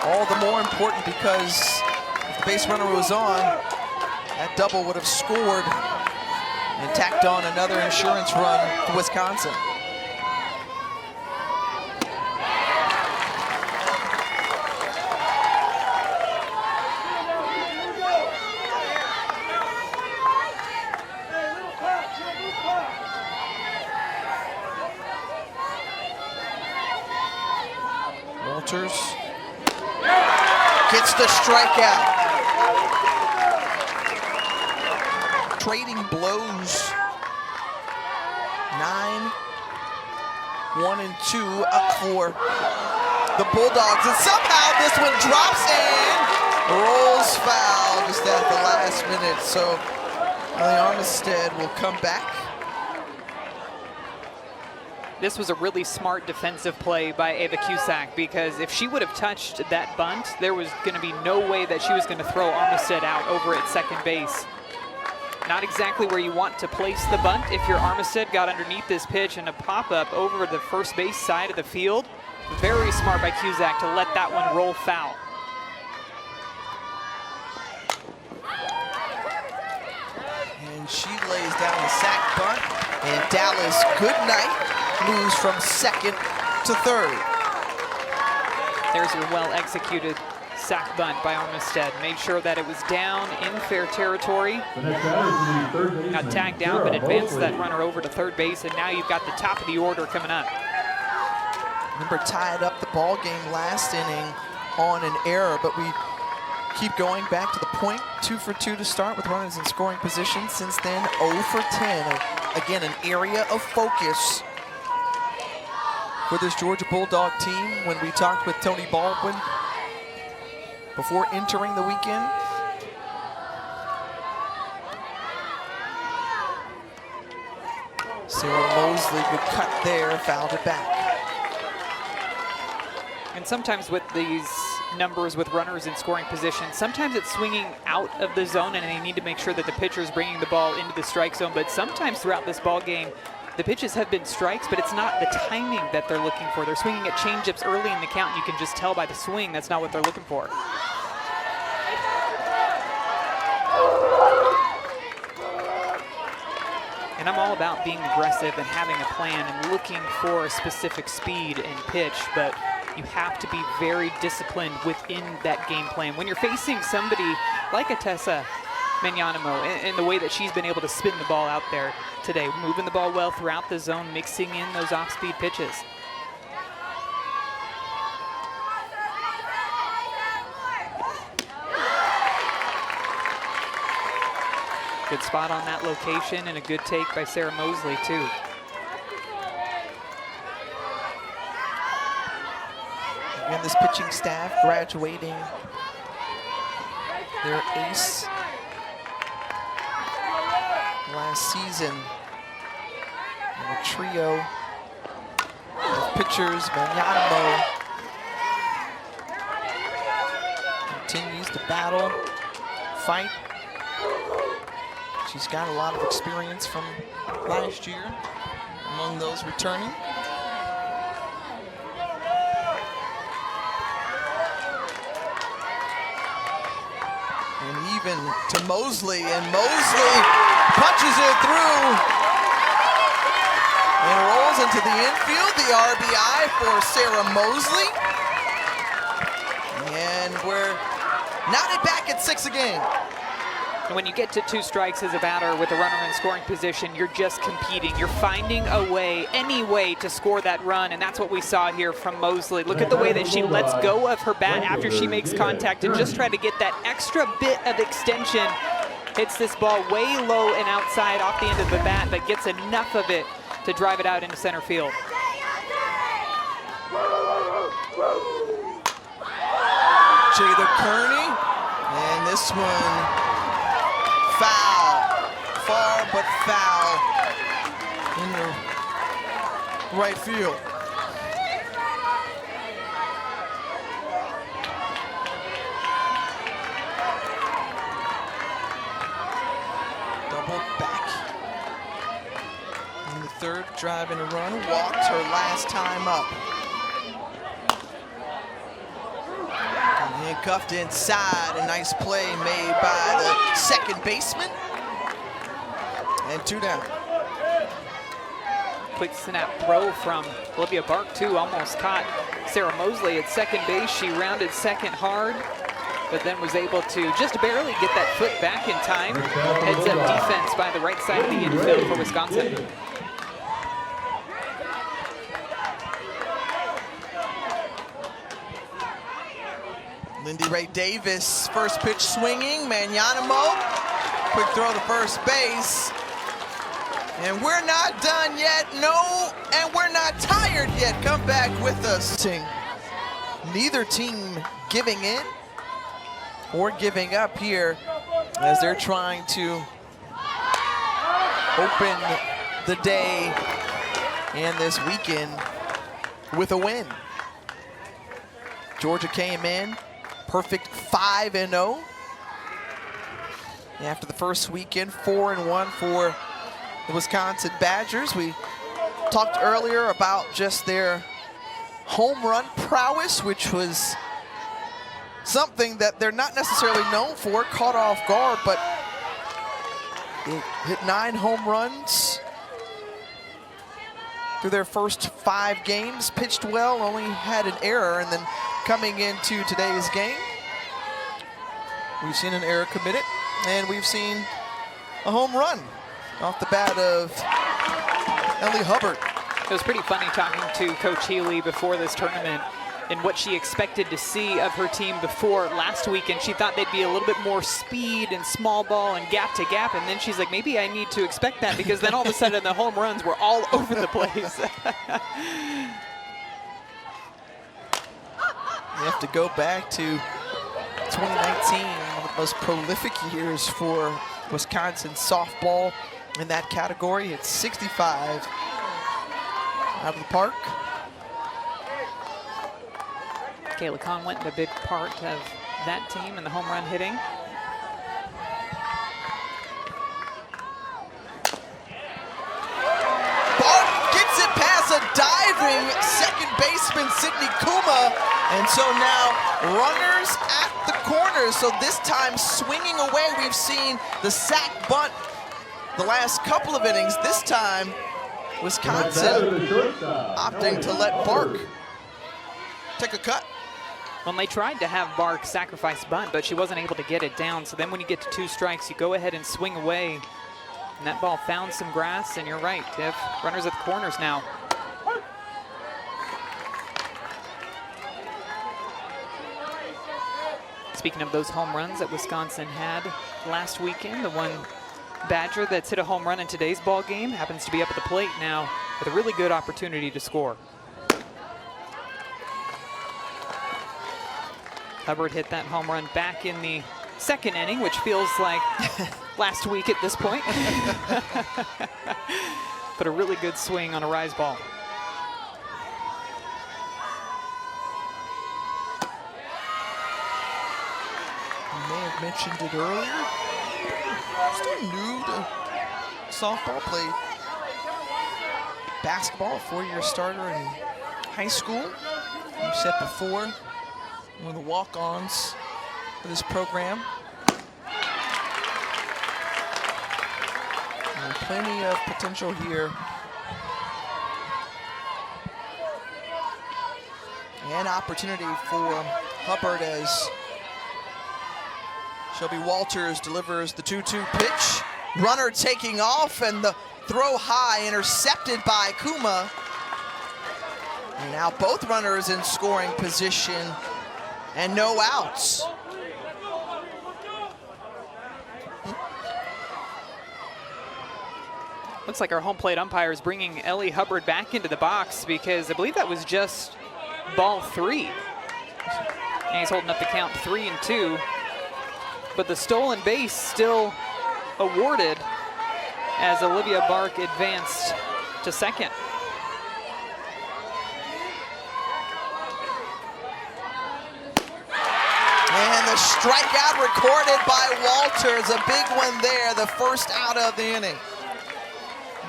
all the more important because if the base runner was on, that double would have scored and tacked on another insurance run to Wisconsin. Walters gets the strikeout. Trading blows. 9, 1 and 2 up for the Bulldogs. And somehow this one drops and rolls foul just at the last minute. So Ellie Armistead will come back. This was a really smart defensive play by Ava Cusack, because if she would have touched that bunt, there was going to be no way that she was going to throw Armistead out over at second base. Not exactly where you want to place the bunt if your Armistead got underneath this pitch, and a pop-up over the first base side of the field. Very smart by Cusack to let that one roll foul. And she lays down the sack bunt, and Dallas Goodnight moves from second to third. There's your well-executed sack bunt by Armistead. Made sure that it was down in fair territory. The next batter is the third baseman, Got tagged down, but Sarah advanced that Mosley. runner over to third base, and now you've got the top of the order coming up. Remember, tied up the ball game last inning on an error, but we keep going back to the point. 2 for 2 to start with runners in scoring position. Since then, 0 for 10. Again, an area of focus for this Georgia Bulldog team. When we talked with Tony Baldwin before entering the weekend, Sarah Mosley, good cut there, fouled it back. And sometimes with these numbers with runners in scoring position, sometimes it's swinging out of the zone and they need to make sure that the pitcher is bringing the ball into the strike zone. But sometimes throughout this ball game, the pitches have been strikes, but it's not the timing that they're looking for. They're swinging at changeups early in the count. You can just tell by the swing that's not what they're looking for. And I'm all about being aggressive and having a plan and looking for a specific speed and pitch, but you have to be very disciplined within that game plan. When you're facing somebody like a Tessa Manyanimo and the way that she's been able to spin the ball out there today, moving the ball well throughout the zone, mixing in those off-speed pitches. Good spot on that location and a good take by Sarah Mosley too. Again, this pitching staff graduating their ace last season. And a trio of pitchers. Manyanimo continues to battle, fight. She's got a lot of experience from last year among those returning. And even to Mosley, and Mosley punches it through and rolls into the infield. The RBI for Sarah Mosley. And we're knotted back at 6 again. And when you get to 2 strikes as a batter with a runner in scoring position, you're just competing. You're finding a way, any way to score that run, and that's what we saw here from Mosley. Look at the way that she lets go of her bat after she makes contact and just try to get that extra bit of extension. Hits this ball way low and outside off the end of the bat, but gets enough of it to drive it out into center field. Jada Kearney, and this one foul, far but foul in the right field. Double third drive and a run, walked her last time up. And handcuffed inside, a nice play made by the second baseman. And 2 down. Quick snap throw from Olivia Bark, too, almost caught Sarah Mosley at second base. She rounded second hard, but then was able to just barely get that foot back in time. Heads up defense by the right side of the infield for Wisconsin. Lindy Ray Davis, first pitch swinging, Magnanimo, quick throw to first base. And we're not done yet, no, and we're not tired yet. Come back with us. Neither team giving in or giving up here as they're trying to open the day and this weekend with a win. Georgia came in perfect 5-0 after the first weekend, 4-1 for the Wisconsin Badgers. We talked earlier about just their home run prowess, which was something that they're not necessarily known for, caught off guard, but it hit 9 home runs through their first 5 games, pitched well, only had an error, and then coming into today's game, we've seen an error committed, and we've seen a home run off the bat of Ellie Hubbard. It was pretty funny talking to Coach Healy before this tournament and what she expected to see of her team before last weekend. She thought they'd be a little bit more speed and small ball and gap to gap, and then she's like, maybe I need to expect that, because then all of a sudden the home runs were all over the place. You have to go back to 2019, one of the most prolific years for Wisconsin softball in that category. It's 65 out of the park. Kayla Kahn went a big part of that team and the home run hitting. Bark gets it past a diving second baseman, Sydney Kuma. And so now runners at the corners. So this time swinging away, we've seen the sack bunt the last couple of innings. This time, Wisconsin opting to let Bark take a cut. Well, they tried to have Bark sacrifice bunt, but she wasn't able to get it down. So then when you get to 2 strikes, you go ahead and swing away. And that ball found some grass, and you're right, Tiff. Runners at the corners now. Speaking of those home runs that Wisconsin had last weekend, the one Badger that's hit a home run in today's ball game happens to be up at the plate now with a really good opportunity to score. Hubbard hit that home run back in the second inning, which feels like last week at this point. But a really good swing on a rise ball. May have mentioned it earlier. Still new to softball, played basketball, a 4-year starter in high school. You said before, one of the walk-ons for this program. And plenty of potential here. And opportunity for Hubbard as Shelby Walters delivers the 2-2 pitch. Runner taking off, and the throw high, intercepted by Kuma. And now both runners in scoring position and no outs. Looks like our home plate umpire is bringing Ellie Hubbard back into the box, because I believe that was just ball 3. And he's holding up the count 3-2. But the stolen base still awarded as Olivia Bark advanced to second. And the strikeout recorded by Walters, a big one there, the first out of the inning.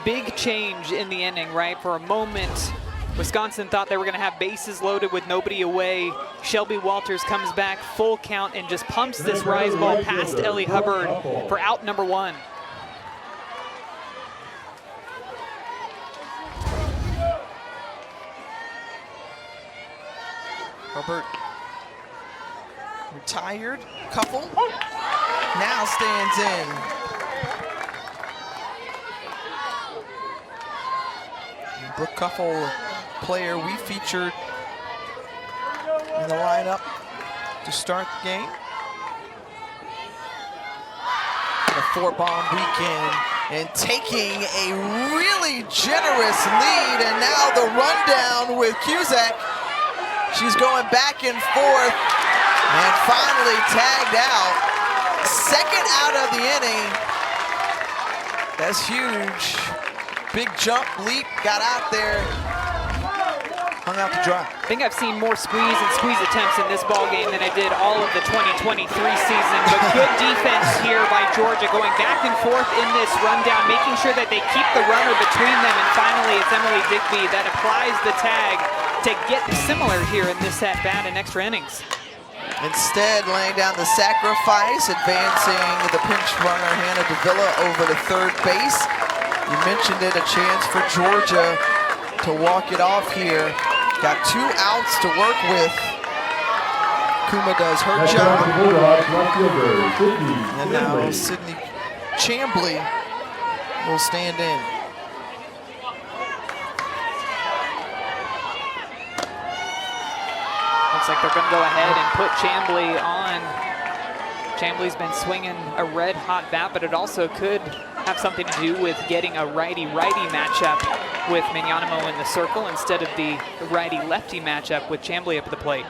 big change in the inning, right? For a moment, Wisconsin thought they were going to have bases loaded with nobody away. Shelby Walters comes back, full count, and just pumps this rise ball past Ellie Hubbard for out number 1. Hubbard retired, couple, now stands in. Brooke Cuffle, player we featured in the lineup to start the game. A 4-bomb weekend and taking a really generous lead, and now the rundown with Cusack. She's going back and forth and finally tagged out. Second out of the inning. That's huge. Big jump, leap, got out there, hung out to dry. I think I've seen more squeeze and squeeze attempts in this ball game than I did all of the 2023 season. But good defense here by Georgia, going back and forth in this rundown, making sure that they keep the runner between them. And finally, it's Emily Digby that applies the tag to get similar here in this at-bat in extra innings. Instead, laying down the sacrifice, advancing the pinch runner, Hannah Davila, over to third base. You mentioned it, a chance for Georgia to walk it off here. Got 2 outs to work with. Kuma does her job. And now Sydney Chambly will stand in. Looks like they're going to go ahead and put Chambly on. Chambly's been swinging a red-hot bat, but it also could have something to do with getting a righty-righty matchup with Mignanimo in the circle instead of the righty-lefty matchup with Chambly up at the plate.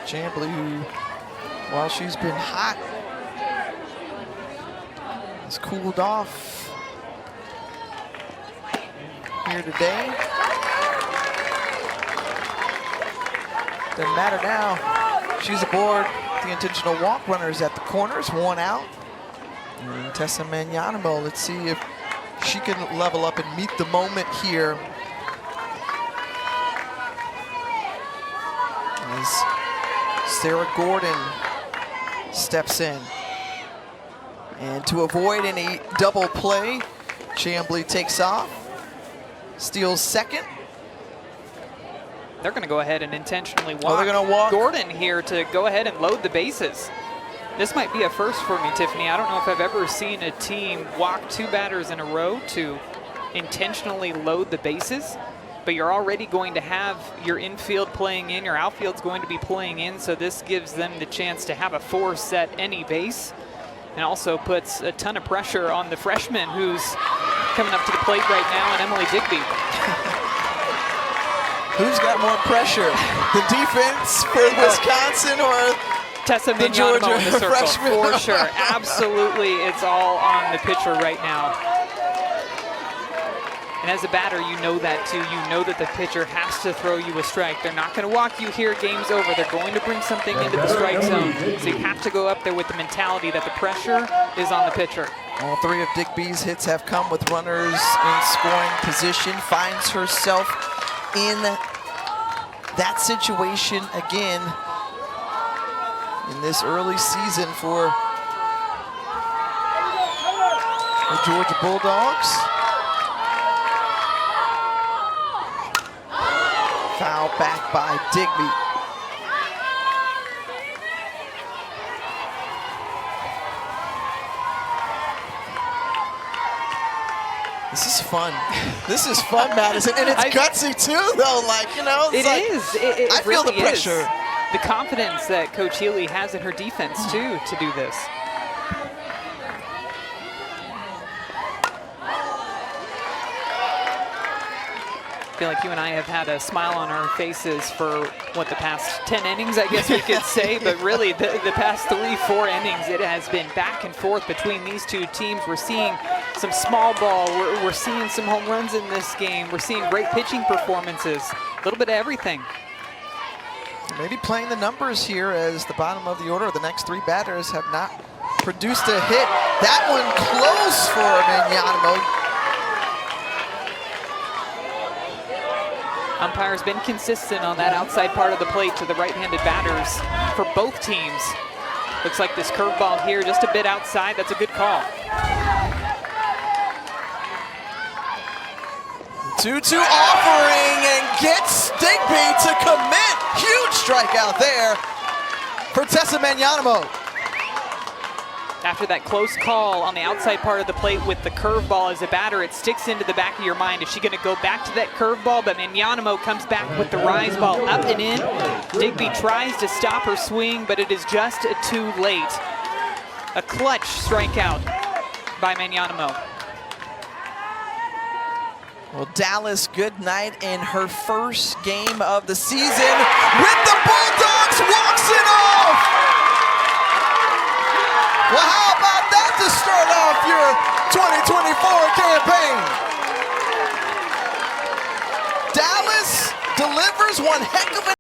Chambly, who, while she's been hot, has cooled off here today. Doesn't matter now. She's aboard. The intentional walk runners at the corners, 1 out. And Tessa Mignanimo, let's see if she can level up and meet the moment here. As Sarah Gordon steps in. And to avoid any double play, Chambly takes off, steals second. They're going to go ahead and intentionally walk, they're gonna walk Gordon here to go ahead and load the bases. This might be a first for me, Tiffany. I don't know if I've ever seen a team walk 2 batters in a row to intentionally load the bases, but you're already going to have your infield playing in, your outfield's going to be playing in, so this gives them the chance to have a 4 set any base, and also puts a ton of pressure on the freshman who's coming up to the plate right now, and Emily Digby. Who's got more pressure? The defense for Wisconsin or Tessa the Mignanimo Georgia in the circle, freshman? for sure. Absolutely, it's all on the pitcher right now. And as a batter, you know that too. You know that the pitcher has to throw you a strike. They're not going to walk you here, game's over. They're going to bring something into the strike zone. So you have to go up there with the mentality that the pressure is on the pitcher. All 3 of Digby's hits have come with runners in scoring position. Finds herself in that situation again in this early season for the Georgia Bulldogs. Foul back by Digby. This is fun. This is fun, Madison, and it's gutsy too, though. Like, you know, it's I feel really the pressure. Is. The confidence that Coach Healy has in her defense too to do this. I feel like you and I have had a smile on our faces for, what, the past 10 innings, I guess we could say, but really the past 3-4 innings, it has been back and forth between these 2 teams. We're seeing some small ball. We're seeing some home runs in this game. We're seeing great pitching performances. A little bit of everything. Maybe playing the numbers here as the bottom of the order. The next 3 batters have not produced a hit. That one close for Manyanamo. Umpire's been consistent on that outside part of the plate to the right-handed batters for both teams. Looks like this curveball here just a bit outside. That's a good call. 2-2 offering and gets Digby to commit. Huge strikeout there for Tessa Manyanamo. After that close call on the outside part of the plate with the curveball as a batter, it sticks into the back of your mind. Is she going to go back to that curveball? But Manyanamo comes back with the rise ball up and in. Digby tries to stop her swing, but it is just too late. A clutch strikeout by Manyanamo. Well, Dallas Goodnight in her first game of the season with the Bulldogs walks it off. Well, how about that to start off your 2024 campaign? Dallas delivers one heck of a